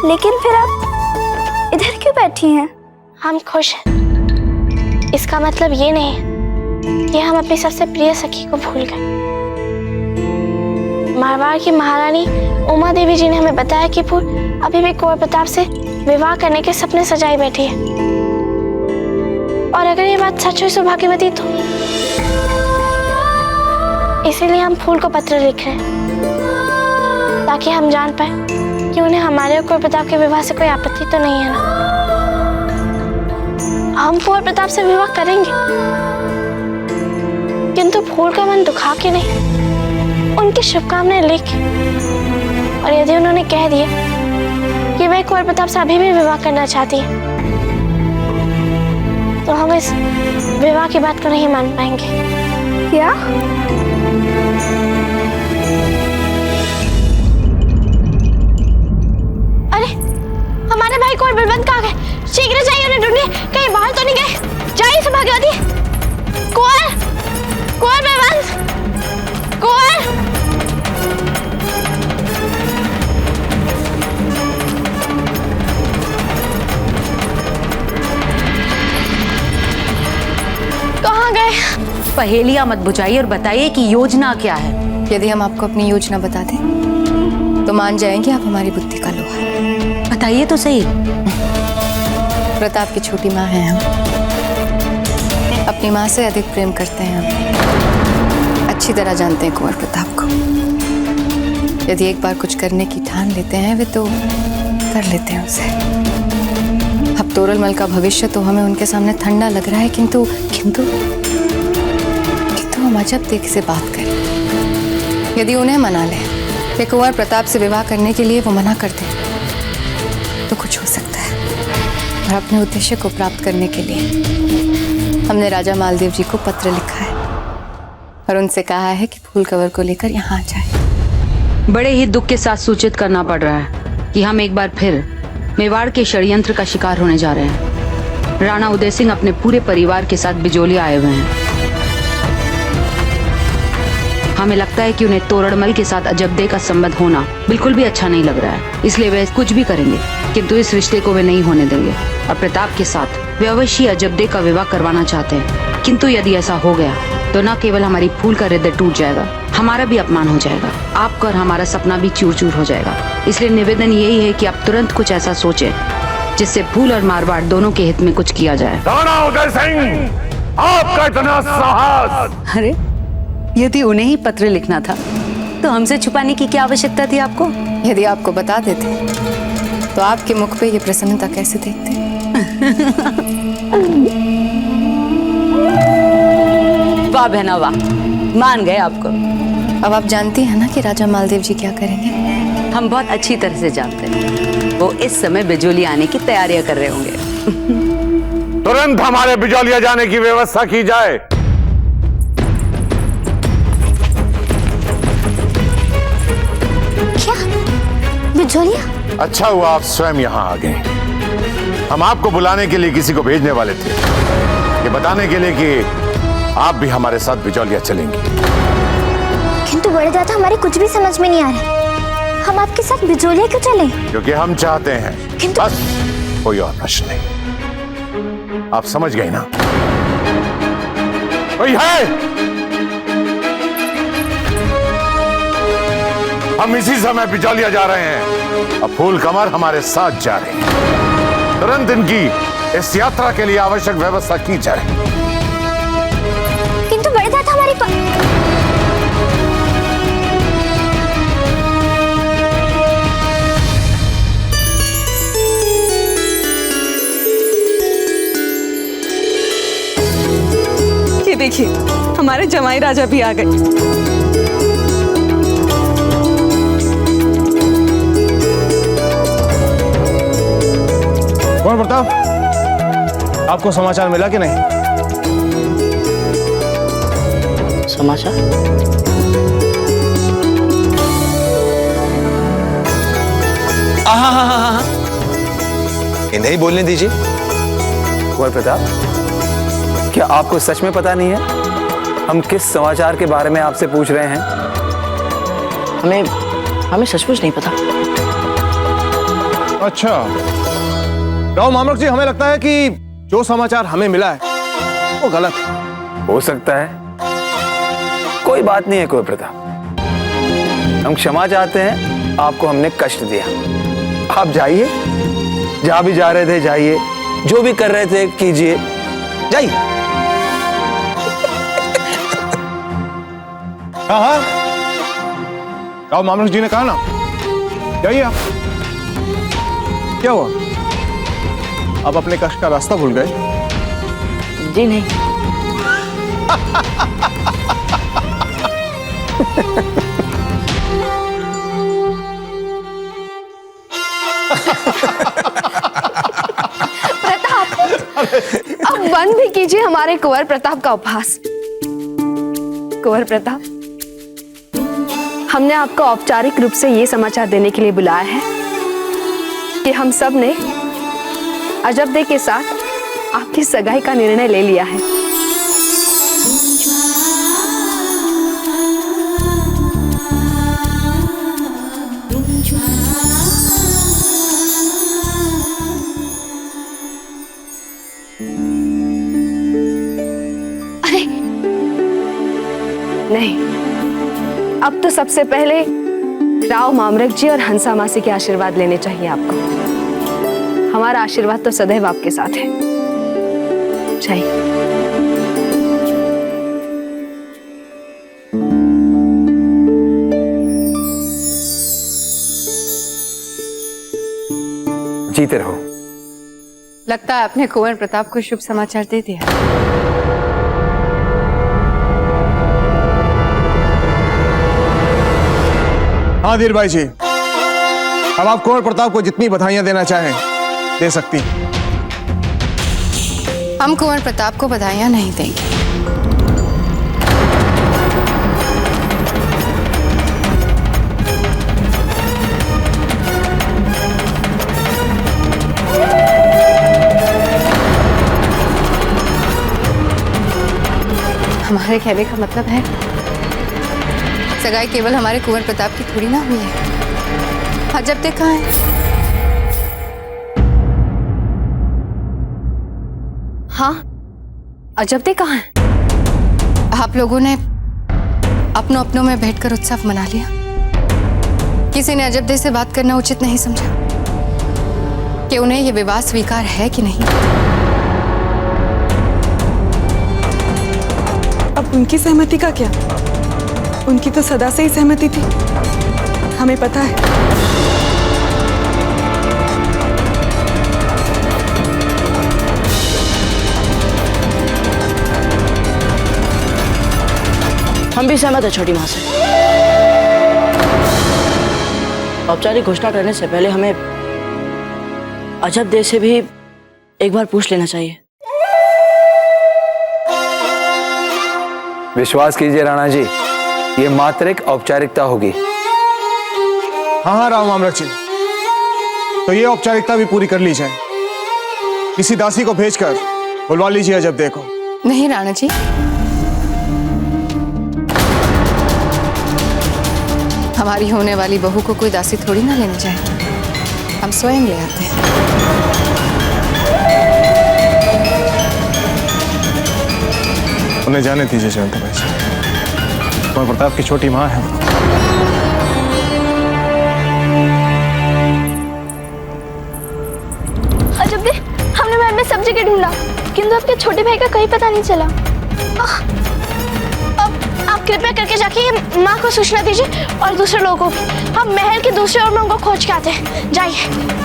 लेकिन फिर आप इधर क्यों बैठी हैं? हम खुश हैं, इसका मतलब ये नहीं कि हम अपनी सबसे प्रिय सखी को भूल गए। मारवाड़ की महारानी उमा देवी जी ने हमें बताया कि फूल अभी भी कौर प्रताप से विवाह करने के सपने सजाई बैठी है। और अगर ये बात सच हुई सौभाग्यवती तो इसीलिए हम फूल को पत्र लिख रहे हैं, ताकि हम जान पाए कि उन्हें हमारे और कुंवर प्रताप के विवाह से कोई आपत्ति तो नहीं है ना। हम कुंवर प्रताप से विवाह करेंगे, किंतु फूल का मन दुखा के नहीं, उनकी शुभकामनाएं लेके। और यदि उन्होंने कह दिया कि वे कुंवर प्रताप से अभी भी विवाह करना चाहती है, तो हम इस विवाह की बात को नहीं मान पाएंगे। क्या? अरे हमारे भाई कुंवर बलवंत कहाँ गए? शीघ्र जाइए उन्हें ढूंढिए, कहीं बाहर तो नहीं गए। जाइए सौभाग्यवती। कुंवर बलवंत, कुंवर। कहाँ गए? पहेलियां मत बुझाइए और बताइए कि योजना क्या है। यदि हम आपको अपनी योजना बता दें तो मान जाएंगे आप हमारी बुद्धि का लोहा। बताइए तो सही। प्रताप की छोटी माँ हैं हम, अपनी माँ से अधिक प्रेम करते हैं हम, अच्छी तरह जानते हैं कुंवर प्रताप को। यदि एक बार कुछ करने की ठान लेते हैं वे तो कर लेते हैं उसे। अब तोरलमल का भविष्य तो हमें उनके सामने ठंडा लग रहा है, किंतु हम अजब देख से बात करें। यदि उन्हें मना ले कि कुंवर प्रताप से विवाह करने के लिए वो मना कर दे तो कुछ हो सकता है। और अपने उद्देश्य को प्राप्त करने के लिए हमने राजा मालदेव जी को पत्र लिखा है और उनसे कहा है कि फूल कवर को लेकर यहाँ आ जाए। बड़े ही दुख के साथ सूचित करना पड़ रहा है कि हम एक बार फिर मेवाड़ के षड्यंत्र का शिकार होने जा रहे हैं। राणा उदय सिंह अपने पूरे परिवार के साथ बिजोलिया आए हुए हैं। हमें लगता है कि उन्हें तोरणमल के साथ अजबदे का संबंध होना बिल्कुल भी अच्छा नहीं लग रहा है, इसलिए वे कुछ भी करेंगे किंतु इस रिश्ते को वे नहीं होने देंगे। और प्रताप के साथ वे अवश्य अजबदे का विवाह करवाना चाहते हैं, किंतु यदि ऐसा हो गया तो न केवल हमारी फूल का हृदय टूट जाएगा, हमारा भी अपमान हो जाएगा, आपका और हमारा सपना भी चूर चूर हो जाएगा। इसलिए निवेदन यही है कि आप तुरंत कुछ ऐसा सोचें जिससे फूल और मारवाड़ दोनों के हित में कुछ किया जाए। राणा उदय सिंह, आपका इतना साहस! अरे यदि उन्हें ही पत्र लिखना था तो हमसे छुपाने की क्या आवश्यकता थी आपको? यदि आपको बता देते तो आपके मुख पे ये प्रसन्नता कैसे देखते? वाह बहना वाह, मान गए आपको। अब आप जानती हैं ना कि राजा मालदेव जी क्या करेंगे? हम बहुत अच्छी तरह से जानते हैं। वो इस समय बिजोलिया आने की तैयारियां कर रहे होंगे। तुरंत हमारे बिजोलिया जाने की व्यवस्था की जाए। क्या? बिजोलिया? अच्छा हुआ आप स्वयं यहाँ आ गए। हम आपको बुलाने के लिए किसी को भेजने वाले थे, ये बताने के लिए कि आप भी हमारे साथ बिजोलिया चलेंगे। किंतु बड़े दादा, हमारे कुछ भी समझ में नहीं आ रहा। हम आपके साथ बिजोलिया क्यों चले? क्योंकि हम चाहते हैं, बस कोई और प्रश्न नहीं। आप समझ गए ना? कोई है? हम इसी समय बिजोलिया जा रहे हैं। अब फूल कमर हमारे साथ जा रहे हैं। तुरंत इनकी इस यात्रा के लिए आवश्यक व्यवस्था की जाए। किंतु बड़े दादा, हमारी ये देखिए, हमारे जमाई राजा भी आ गए। कुंवर प्रताप, आपको समाचार मिला कि नहीं? समाचार? इन्हें ही बोलने दीजिए। कुंवर प्रताप, क्या आपको सच में पता नहीं है हम किस समाचार के बारे में आपसे पूछ रहे हैं? हमें सचमुच नहीं पता। अच्छा राव मामलक जी, हमें लगता है कि जो समाचार हमें मिला है वो गलत है। हो सकता है, कोई बात नहीं है कुंवर प्रताप। हम क्षमा चाहते हैं, आपको हमने कष्ट दिया। आप जाइए, जहां भी जा रहे थे जाइए, जो भी कर रहे थे कीजिए, जाइए। हाँ हाँ, राव मामलक जी ने कहा ना, जाइए आप। क्या हुआ, आप अपने कक्ष का रास्ता भूल गए? जी नहीं। प्रताप, अब बंद भी कीजिए हमारे कुंवर प्रताप का उपहास। कुंवर प्रताप, हमने आपको औपचारिक रूप से ये समाचार देने के लिए बुलाया है कि हम सब ने अजबदे के साथ आपकी सगाई का निर्णय ले लिया है। अरे नहीं, अब तो सबसे पहले राव मामरक जी और हंसा मासी के आशीर्वाद लेने चाहिए आपको। हमारा आशीर्वाद तो सदैव आपके साथ है। चाहिए। जीते रहो। लगता है आपने कुंवर प्रताप को शुभ समाचार दे दिया। हाँ धीर भाई जी, अब आप कुंवर प्रताप को जितनी बधाइयां देना चाहें दे सकती हैं। हम कुंवर प्रताप को बधाइयां नहीं देंगे। हमारे कहने का मतलब है सगाई केवल हमारे कुंवर प्रताप की थोड़ी ना हुई है। अजब देखा है। हाँ, अजबदे कहाँ है? आप लोगों ने अपनों अपनों में बैठकर उत्सव मना लिया। किसी ने अजबदे से बात करना उचित नहीं समझा कि उन्हें यह विवाह स्वीकार है कि नहीं। अब उनकी सहमति का क्या? उनकी तो सदा से ही सहमति थी, हमें पता है। हम भी सहमत है छोटी माँ से। औपचारिक घोषणा करने से पहले हमें अजबदे से भी एक बार पूछ लेना चाहिए। विश्वास कीजिए राणा जी, ये मात्र एक औपचारिकता होगी। हाँ हाँ राव मामलक जी, तो ये औपचारिकता भी पूरी कर ली जाए। किसी दासी को भेजकर बुलवा लीजिए अजबदे को। नहीं राणा जी, हमारी होने वाली बहू को कोई दासी थोड़ी ना लेने जाएगी, हम स्वयं ले आते हैं। उन्हें जाने दीजिए जयंत भाई जी, कुंवर प्रताप की छोटी माँ है। अजब दे, हमने महल में सब जगह ढूंढा, किंतु आपके छोटे भाई का कहीं पता नहीं चला। अब आप कृपया करके जाके माँ को सूचना दीजिए और दूसरे लोगों को भी। हम महल के दूसरे ओर में उनको खोज के आते हैं। जाइए।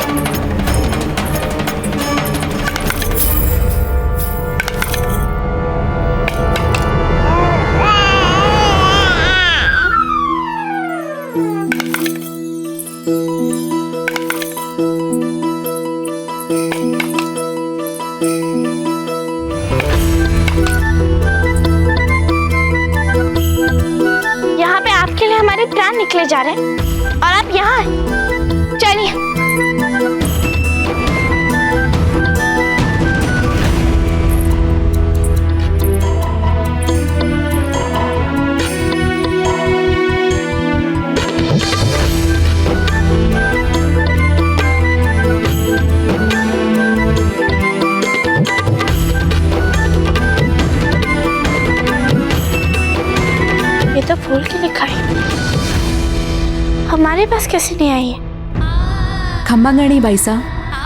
यहाँ पे आपके लिए हमारे प्राण निकले जा रहे हैं और आप यहाँ हैं। चलिए। ये तो फूल की लिखाई हमारे पास कैसे नहीं आई है? खम्बागणी बाईसा,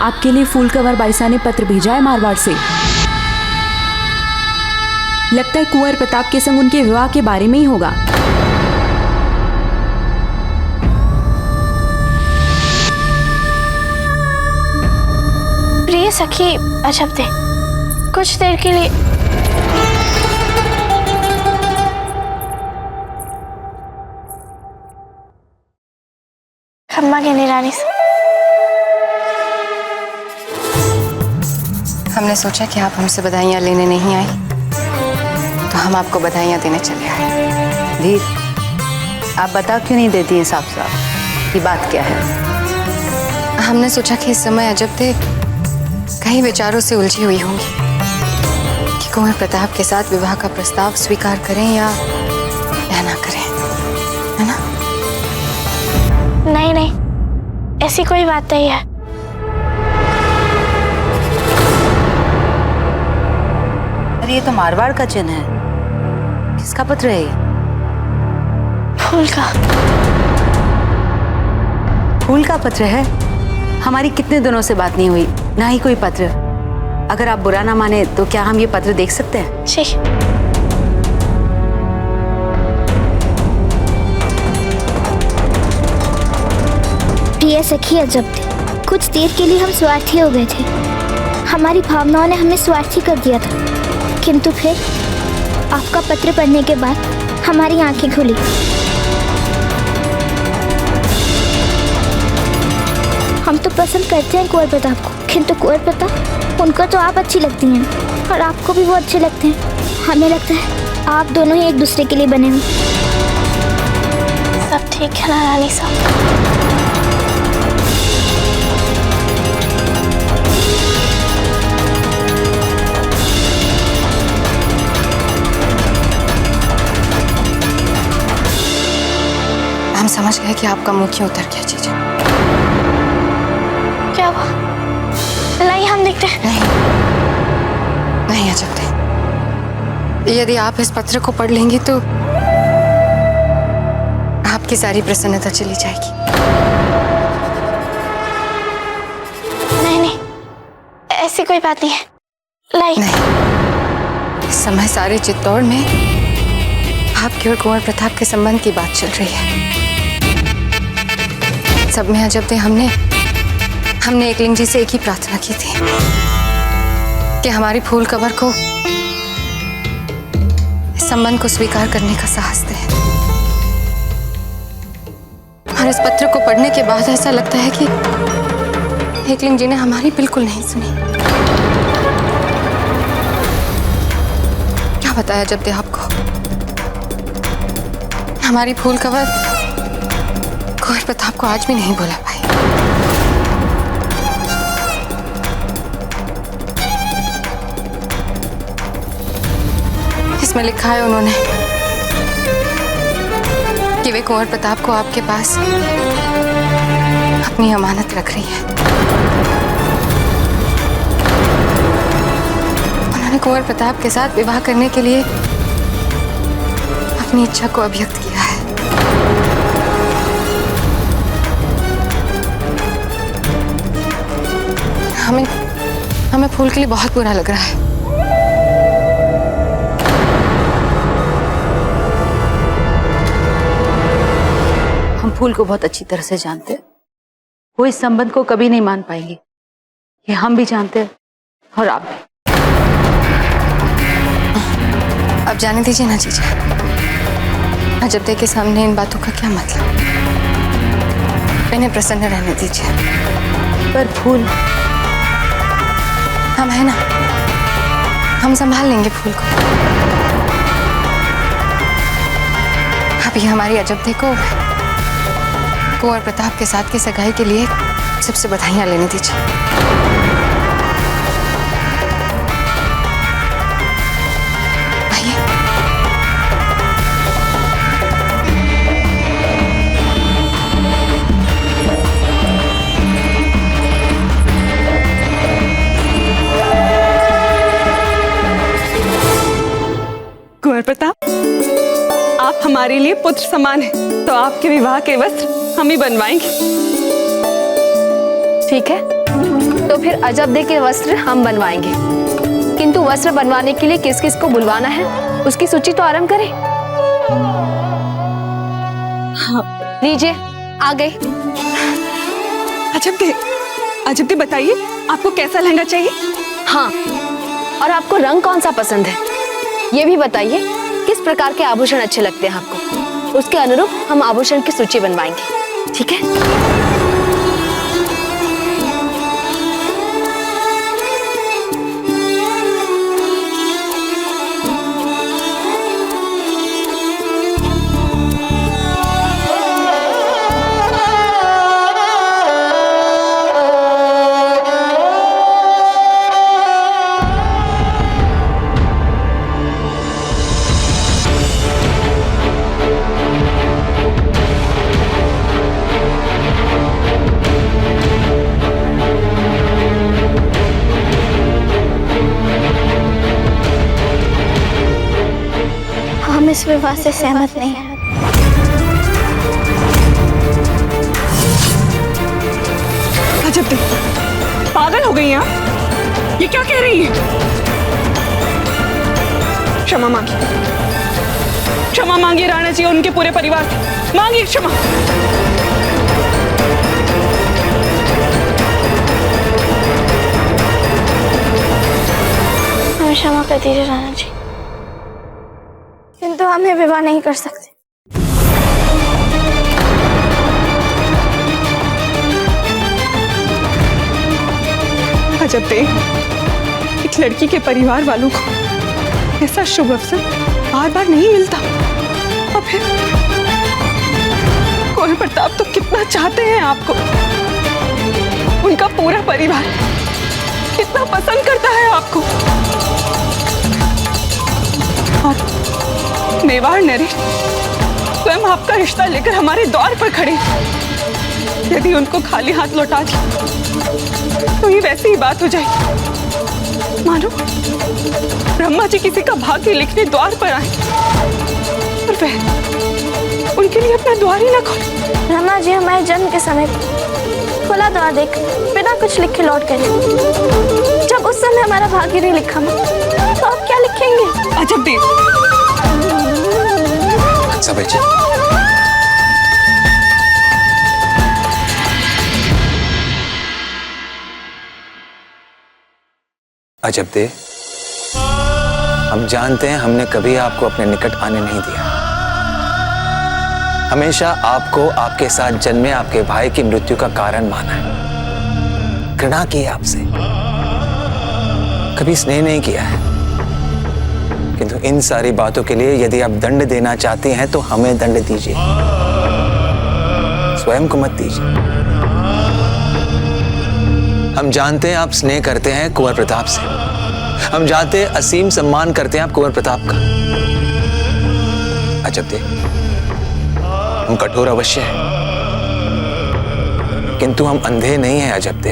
आपके लिए फूल कवर बाईसा ने पत्र भेजा है मारवाड़ से। लगता है कुंवर प्रताप के संग उनके विवाह के बारे में ही होगा। प्रिय सखी अजब दे, कुछ देर के लिए खम्मा कहने रानी से हमने सोचा कि आप हमसे बधाइयाँ लेने नहीं आई, तो हम आपको बधाइयाँ देने चले आए। धीर, आप बता क्यों नहीं देती हैं साफ साफ कि बात क्या है? हमने सोचा कि इस समय अजब दे कई विचारों से उलझी हुई होंगी कि कुंवर प्रताप के साथ विवाह का प्रस्ताव स्वीकार करें या ना करें, है ना? नहीं नहीं, ऐसी कोई बात नहीं है। अरे ये तो मारवाड़ का चिन्ह है। किसका पत्र है ये? फूल का। फूल का पत्र है? हमारी कितने दिनों से बात नहीं हुई, ना ही कोई पत्र। अगर आप बुरा ना माने तो क्या हम ये पत्र देख सकते हैं? जी। प्रिय सखी अजब थे, कुछ देर के लिए हम स्वार्थी हो गए थे। हमारी भावनाओं ने हमें स्वार्थी कर दिया था, किंतु फिर आपका पत्र पढ़ने के बाद हमारी आंखें खुली। हम तो पसंद करते हैं कुंवर प्रताप को, किंतु कुंवर प्रताप उनको तो आप अच्छी लगती हैं और आपको भी वो अच्छे लगते हैं। हमें लगता है आप दोनों ही एक दूसरे के लिए बने हुए। सब ठीक है ना रानी साहब? हम समझ गए कि आपका मुंह क्यों उतर गया जीजा। क्या हुआ? नहीं, हम देखते हैं। नहीं अजब दे, यदि आप इस पत्र को पढ़ लेंगी तो आपकी सारी प्रसन्नता चली जाएगी। नहीं नहीं, ऐसी कोई बात नहीं है। नहीं, इस समय सारे चित्तौड़ में आपके और कुंवर प्रताप के संबंध की बात चल रही है। सब में अजब दे हमने एकलिंग जी से एक ही प्रार्थना की थी कि हमारी फूल कवर को इस संबंध को स्वीकार करने का साहस दे। और इस पत्र को पढ़ने के बाद ऐसा लगता है कि एकलिंग जी ने हमारी बिल्कुल नहीं सुनी। क्या बताया अजब दे आपको, हमारी फूल कवर कुंवर प्रताप को आज भी नहीं बोला पाई। इसमें लिखा है उन्होंने कि वे कुंवर प्रताप को आपके पास अपनी अमानत रख रही है। उन्होंने कुंवर प्रताप के साथ विवाह करने के लिए अपनी इच्छा को अभिव्यक्त किया है। हमें फूल के लिए बहुत बुरा लग रहा है। हम फूल को बहुत अच्छी तरह से जानते हैं। वो इस संबंध को कभी नहीं मान पाएंगे, ये हम भी जानते हैं और आप भी। अब जाने दीजिए ना जीजा, अजब दे के सामने इन बातों का क्या मतलब। इन्हें प्रसन्न रहने दीजिए। पर फूल, हम है ना, हम संभाल लेंगे फूल को। अभी हमारी अजब दे को कुंवर प्रताप के साथ की सगाई के लिए सबसे बधाइयां लेने दीजिए। आइए। कुंवर प्रताप, आप हमारे लिए पुत्र समान हैं, तो आपके विवाह के वस्त्र हम ही बनवाएंगे। ठीक है, तो फिर अजब दे के वस्त्र हम बनवाएंगे। किंतु वस्त्र बनवाने के लिए किस किस को बुलवाना है उसकी सूची तो आरंभ करें। हाँ। लीजिए, आ गई। अजब दे बताइए, आपको कैसा लहंगा चाहिए? हाँ, और आपको रंग कौन सा पसंद है ये भी बताइए। किस प्रकार के आभूषण अच्छे लगते हैं आपको, उसके अनुरूप हम आभूषण की सूची बनवाएंगे, ठीक है? हम इस विवाह से सहमत नहीं हैं। अजब दे, पागल हो गई हैं आप? ये क्या कह रही है? क्षमा मांगिए राणा जी और उनके पूरे परिवार से, मांगिए क्षमा। हमें क्षमा कर दीजिए राणा जी, किंतु हम ये विवाह नहीं कर सकते। अजब दे, एक लड़की के परिवार वालों को ऐसा शुभ अवसर बार बार नहीं मिलता। और फिर कुंवर प्रताप तो कितना चाहते हैं आपको, उनका पूरा परिवार कितना पसंद करता है आपको। और मेवाड़ नरेश स्वयं आपका रिश्ता लेकर हमारे द्वार पर खड़े। यदि उनको खाली हाथ लौटा दिया तो ये वैसी ही बात हो जाएगी मानो ब्रह्मा जी किसी का भाग्य लिखने द्वार पर आए और वह उनके लिए अपना द्वार ही न खोले। ब्रह्मा जी हमारे जन्म के समय खुला द्वार देख बिना कुछ लिखे लौट गए। जब उस समय हमारा भाग्य नहीं लिखा तो आप क्या लिखेंगे? अजब दे, सब जी अजब दे, हम जानते हैं हमने कभी आपको अपने निकट आने नहीं दिया। हमेशा आपको आपके साथ जन्मे आपके भाई की मृत्यु का कारण माना है, घृणा की है आपसे, कभी स्नेह नहीं किया है। किंतु इन सारी बातों के लिए यदि आप दंड देना चाहती हैं तो हमें दंड दीजिए, स्वयं को मत दीजिए। हम जानते हैं आप स्नेह करते हैं कुंवर प्रताप से, हम जानते हैं असीम सम्मान करते हैं आप कुंवर प्रताप का। अजब दे, हम कठोर अवश्य हैं किंतु हम अंधे नहीं हैं। अजब दे,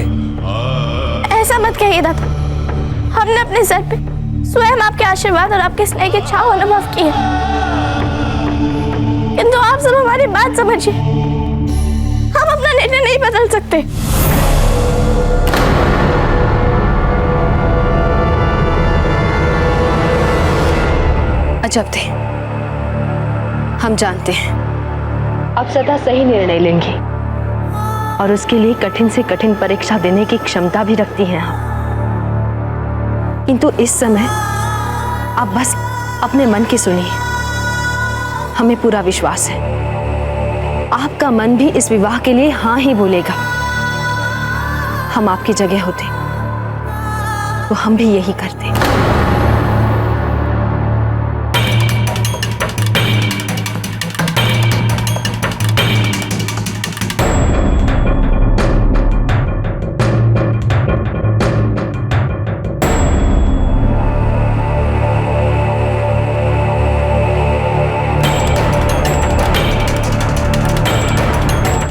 ऐसा मत कहिए दादा, हमने अपने सर पे स्वयं आपके आशीर्वाद और आपके स्नेह की छाव अनुभव की है। किंतु आप सब हमारी बात समझिए, हम अपना निर्णय नहीं बदल सकते। अजब दे, हम जानते हैं आप सदा सही निर्णय लेंगे और उसके लिए कठिन से कठिन परीक्षा देने की क्षमता भी रखती हैं हम। किंतु इस समय आप बस अपने मन की सुनिए, हमें पूरा विश्वास है आपका मन भी इस विवाह के लिए हाँ ही बोलेगा। हम आपकी जगह होते तो हम भी यही करते।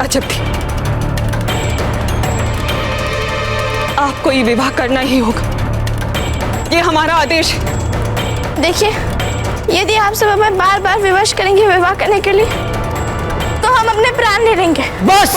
अजब थी, आपको ये विवाह करना ही होगा, ये हमारा आदेश है। देखिए, यदि आप सब हमें बार बार विवश करेंगे विवाह करने के लिए तो हम अपने प्राण ले लेंगे। बस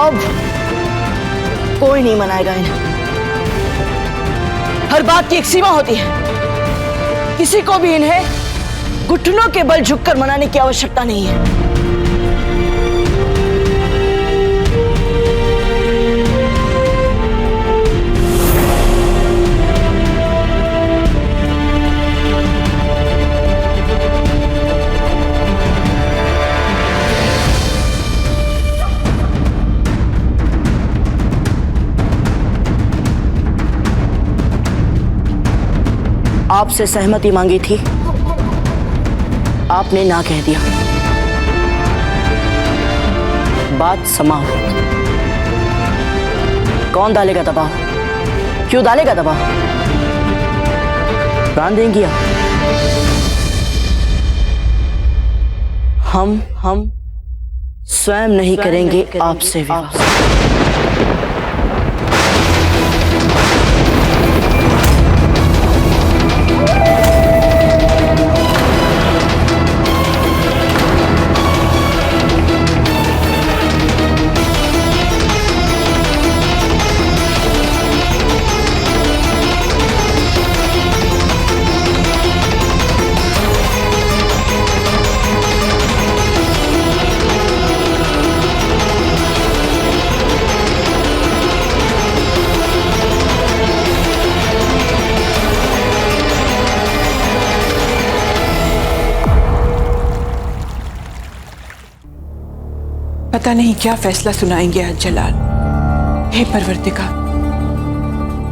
अब कोई नहीं मनाएगा इन्हें। हर बात की एक सीमा होती है। किसी को भी इन्हें घुटनों के बल झुककर मनाने की आवश्यकता नहीं है। आपसे सहमति मांगी थी, आपने ना कह दिया। बात समाप्त। कौन डालेगा दबाव? क्यों डालेगा दबाव? प्राण देंगी आप? हम स्वयं नहीं करेंगे आपसे विवाह। पता नहीं क्या फैसला सुनाएंगे आज जलाल। हे परवरदिगार,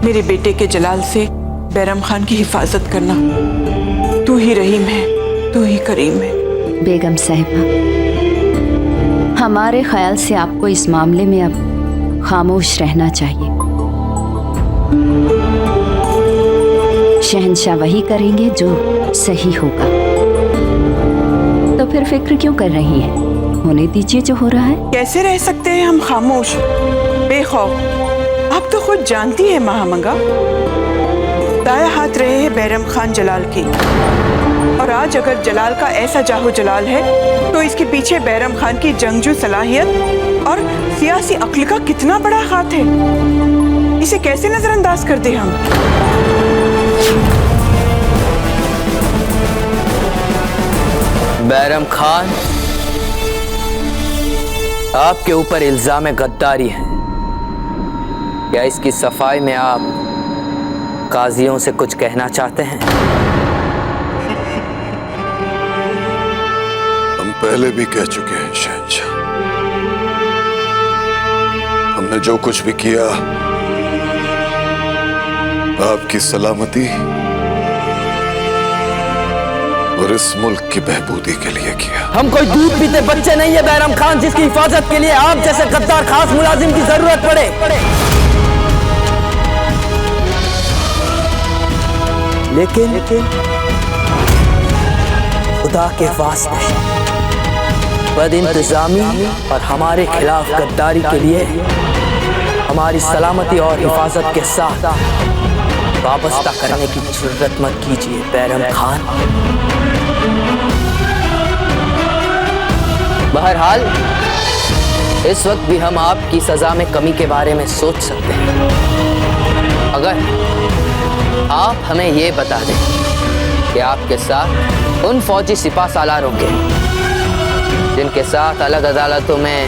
मेरे बेटे के जलाल से बैरम खान की हिफाजत करना। तू ही रहीम है, तू ही करीम है। बेगम साहिबा, हमारे ख्याल से आपको इस मामले में अब खामोश रहना चाहिए। शहंशाह वही करेंगे जो सही होगा। तो फिर फिक्र क्यों कर रही हैं? होने दीजिए जो हो रहा है। कैसे रह सकते हैं हम खामोश, बेखौफ? आप तो खुद जानती है महामंगा, दाया हाथ रहे हैं बैरम खान जलाल की। और आज अगर जलाल का ऐसा जाहो जलाल है तो इसके पीछे बैरम खान की जंगजू सलाहियत और सियासी अक्ल का कितना बड़ा हाथ है। इसे कैसे नजरअंदाज कर दे हम? बैरम खान, आपके ऊपर इल्जाम गद्दारी है। क्या इसकी सफाई में आप काजियों से कुछ कहना चाहते हैं? हम पहले भी कह चुके हैं शहंशाह, हमने जो कुछ भी किया आपकी सलामती और इस मुल्क की बहबूदी के लिए किया। हम कोई दूध पीते बच्चे नहीं है बैरम खान, जिसकी हिफाजत के लिए आप जैसे गद्दार खास मुलाजिम की जरूरत पड़े। लेकिन खुदा के वास्ते बदइंतजामी और हमारे खिलाफ गद्दारी के लिए हमारी सलामती और हिफाजत के साथ वाबस्ता करने की जरूरत मत कीजिए बैरम खान। बहरहाल इस वक्त भी हम आपकी सजा में कमी के बारे में सोच सकते हैं। अगर आप हमें ये बता दें कि आपके साथ उन फौजी सिपा सालारों के जिनके साथ अलग अदालतों में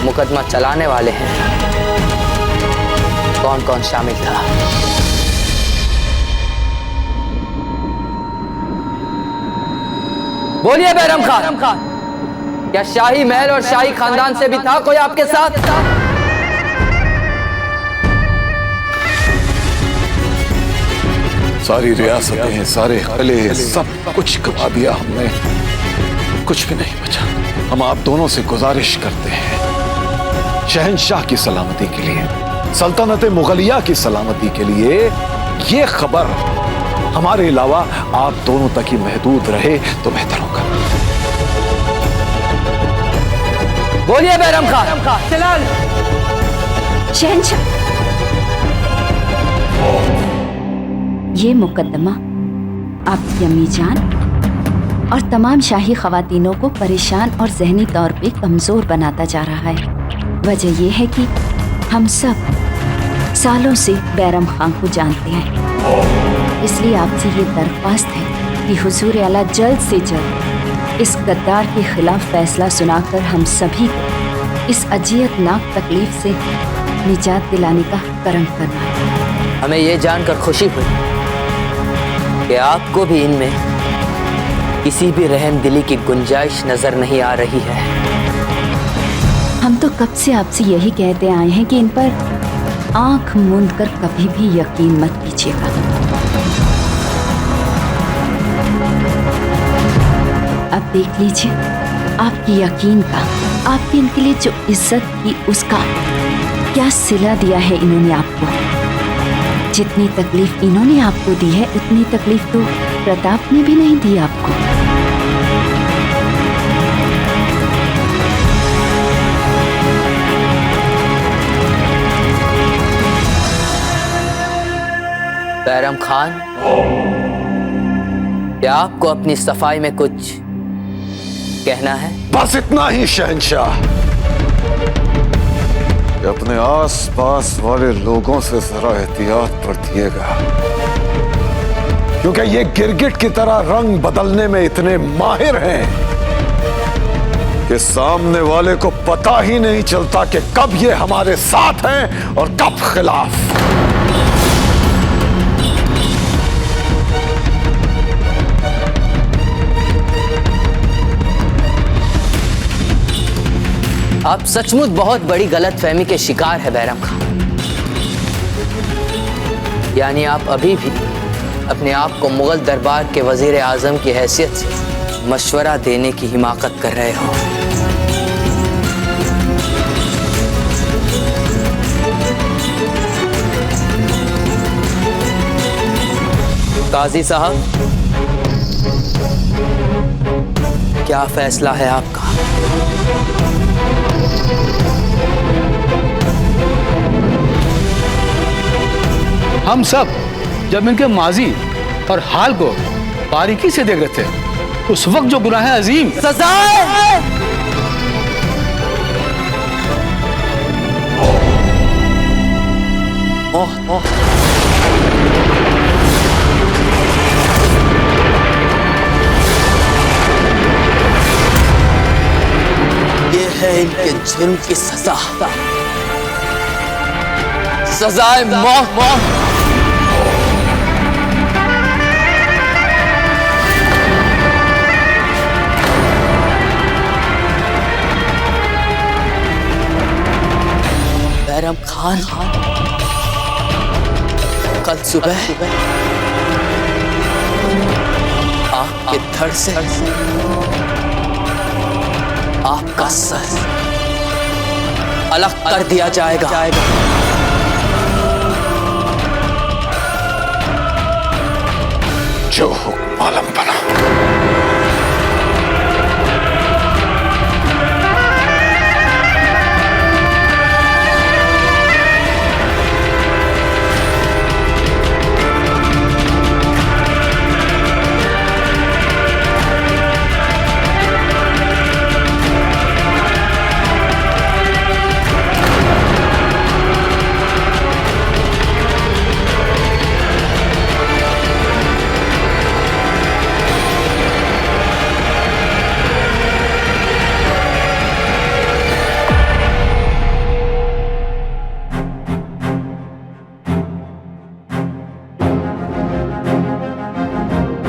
मुकदमा चलाने वाले हैं, कौन कौन शामिल था? बोलिए बैरम खान, क्या शाही महल और शाही खानदान से भी था कोई आपके साथ? सारी रियासतें, सारे किले, सब कुछ गवा दिया हमने, कुछ भी नहीं बचा। हम आप दोनों से गुजारिश करते हैं, शहंशाह की सलामती के लिए, सल्तनत मुगलिया की सलामती के लिए ये खबर हमारे अलावा आप दोनों तक ही महदूद रहे तो बेहतर होगा। बोलिए बैरम खान। जलाल। शहंशाह, ये मुकदमा आपकी अम्मी जान और तमाम शाही खवातीनों को परेशान और जहनी तौर पे कमजोर बनाता जा रहा है। वजह यह है कि हम सब सालों से बैरम खान को जानते हैं, इसलिए आपसे ये दरख्वास्त है कि हुजूर आला जल्द से जल्द इस गद्दार के खिलाफ फैसला सुनाकर हम सभी को इस अजियतनाक तकलीफ से निजात दिलाने का करम करना। हमें ये जानकर खुशी हुई कि आपको भी इनमें किसी भी रहम दिली की गुंजाइश नजर नहीं आ रही है। हम तो कब से आपसे यही कहते आए हैं कि इन पर आंख मूंद कर कभी भी यकीन मत कीजिएगा। अब देख लीजिए आपकी यकीन का, आपकी इनके लिए जो इज्जत की उसका क्या सिला दिया है इन्होंने आपको। जितनी तकलीफ इन्होंने आपको दी है उतनी तकलीफ तो प्रताप ने भी नहीं दी आपको। बैरम खान, क्या आपको अपनी सफाई में कुछ कहना है? बस इतना ही शहंशाह, कि अपने आस पास वाले लोगों से जरा एहतियात बरतिएगा, क्योंकि ये गिरगिट की तरह रंग बदलने में इतने माहिर हैं कि सामने वाले को पता ही नहीं चलता कि कब ये हमारे साथ हैं और कब खिलाफ। आप सचमुच बहुत बड़ी गलतफहमी के शिकार है बैरम खान। यानी आप अभी भी अपने आप को मुगल दरबार के वजीर आजम की हैसियत से मशवरा देने की हिमाकत कर रहे हो। काजी साहब, क्या फैसला है आपका? हम सब जब इनके माजी और हाल को बारीकी से देख रहे थे, उस वक्त जो गुनाह अजीम सजा ये है इनके जुर्म की सजा, सजाए मौत। बैरम खान, कल सुबह आपके धड़ से आपका सर अलग कर दिया जाएगा। जो मालूम बना।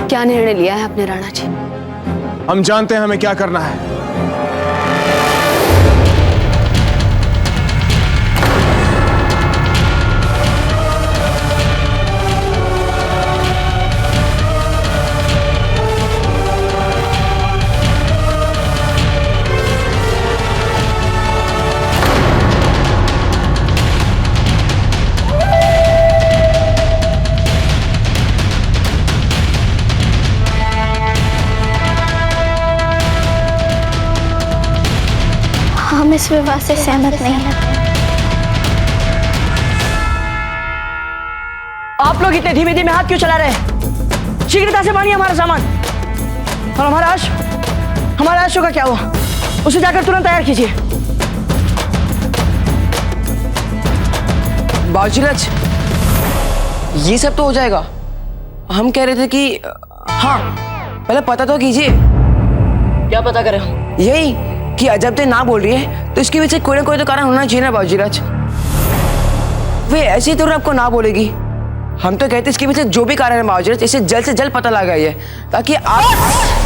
क्या निर्णय लिया है आपने राणा जी? हम जानते हैं हमें क्या करना है। हम इस विवाह से सहमत नहीं हैं। आप लोग इतने धीमे धीमे हाथ क्यों चला रहे हैं? शीघ्रता से मानिए हमारा सामान। और हमारा आशु का क्या हुआ? उसे जाकर तुरंत तैयार कीजिए। बाजीराज, ये सब तो हो जाएगा। हम कह रहे थे कि हाँ, पहले पता तो कीजिए। क्या पता करें हम? यही कि अजब ना बोल रही है तो इसके पीछे कोई ना कोई तो कारण होना चाहिए ना बाजीराज। वे ऐसे ही तो आपको ना बोलेगी। हम तो कहते इसके पीछे जो भी कारण है बाजीराज, इसे जल्द से जल्द पता लगाइए ताकि आप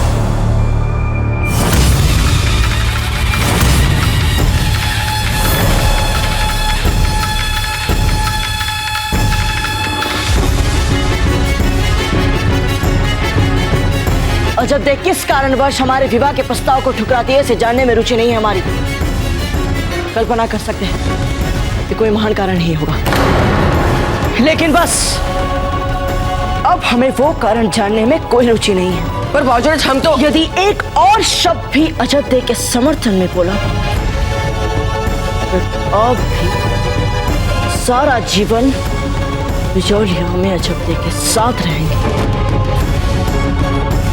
और जब देख किस कारणवश हमारे विवाह के प्रस्ताव को ठुकराती है, इसे जानने में रुचि नहीं है हमारी। कल्पना कर सकते हैं कि कोई महान कारण ही होगा, लेकिन बस अब हमें वो कारण जानने में कोई रुचि नहीं है। पर बाजीराज, हम तो यदि एक और शब्द भी अजब के समर्थन में बोला तो अब भी सारा जीवन बिजौलिया में अजब के साथ रहेंगे।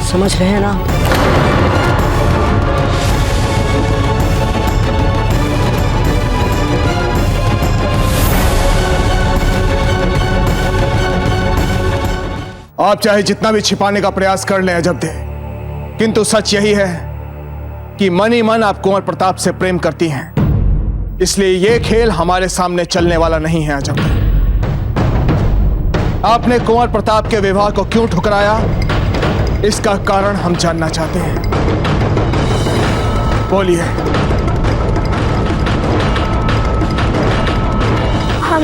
समझ रहे हैं ना? आप चाहे जितना भी छिपाने का प्रयास कर लें अजब दे, किंतु सच यही है कि मन ही मन आप कुंवर प्रताप से प्रेम करती हैं। इसलिए ये खेल हमारे सामने चलने वाला नहीं है अजब दे। आपने कुंवर प्रताप के विवाह को क्यों ठुकराया, इसका कारण हम जानना चाहते हैं। बोलिए। हम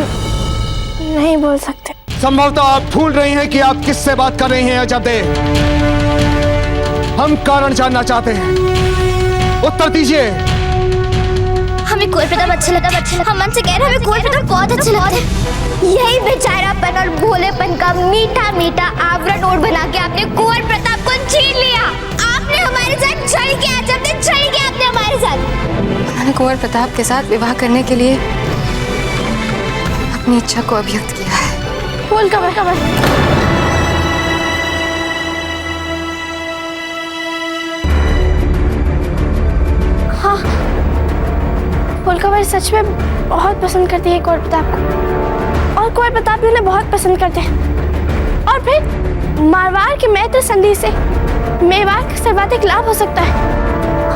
नहीं बोल सकते। संभवतः आप भूल रही हैं कि आप किससे बात कर रही हैं अजब दे। हम कारण जानना चाहते हैं, उत्तर दीजिए। हमें कुंवर प्रताप अच्छा लगता है। हम मन से कह रहे हैं, हमें कुंवर प्रताप बहुत अच्छे लगते हैं। यही बेचारापन और भोलेपन का मीठा मीठा आवरण ओढ़ बना के आपने कुंवर प्रताप को छीन लिया। आपने हमारे साथ छल किया अजब दे, छल किया आपने हमारे साथ। मैंने कुंवर प्रताप के साथ विवाह करने के लिए अपनी इच्छा को अभिव्यक्त किया है। बोल कमर। हाँ, फुलकवर सच में बहुत पसंद करती है कुंवर प्रताप को, और कुंवर प्रताप भी उन्हें बहुत पसंद करते हैं। और फिर मारवाड़ के मैत्री संधि से मेवाड़ का सर्वाधिक लाभ हो सकता है।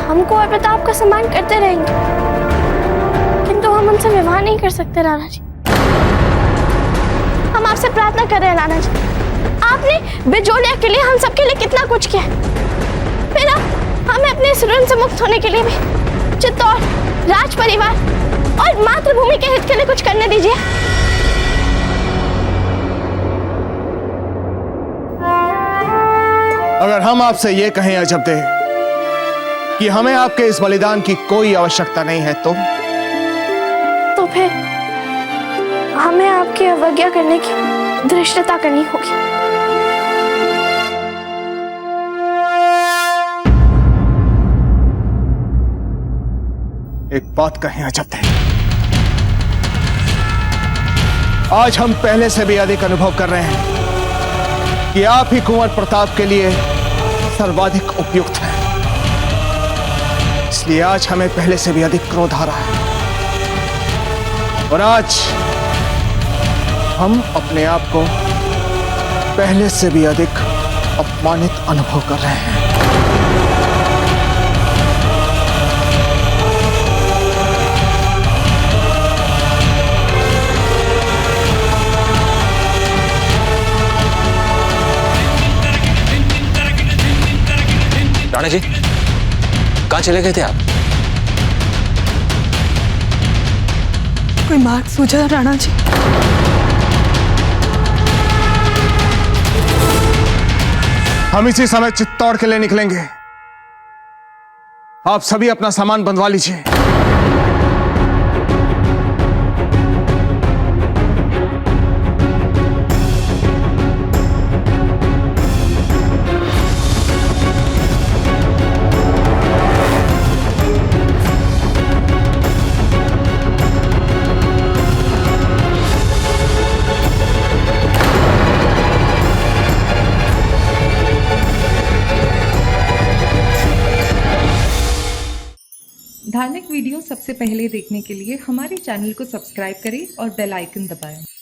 हम कुंवर प्रताप का सम्मान करते रहेंगे, किंतु हम उनसे विवाह नहीं कर सकते राणा जी। हम आपसे प्रार्थना कर रहे हैं राणा जी, आपने बिजोलिया के लिए हम सबके लिए कितना कुछ किया, फिर अब हमें अपने इस ऋण से मुक्त होने के लिए भी चित्तौड़ राज परिवार और मातृभूमि के हित के लिए कुछ करने दीजिए। अगर हम आपसे ये कहें अजब दे कि हमें आपके इस बलिदान की कोई आवश्यकता नहीं है, तो फिर हमें आपकी अवज्ञा करने की धृष्टता करनी होगी। एक बात कहें अजब दे, आज हम पहले से भी अधिक अनुभव कर रहे हैं कि आप ही कुंवर प्रताप के लिए सर्वाधिक उपयुक्त हैं। इसलिए आज हमें पहले से भी अधिक क्रोध आ रहा है, और आज हम अपने आप को पहले से भी अधिक अपमानित अनुभव कर रहे हैं। राणा जी, कहां चले गए थे आप? कोई मार्ग सूझा राणा जी? हम इसी समय चित्तौड़ के लिए निकलेंगे। आप सभी अपना सामान बंधवा लीजिए। धार्मिक वीडियो सबसे पहले देखने के लिए हमारे चैनल को सब्सक्राइब करें और बेल आइकन दबाएं।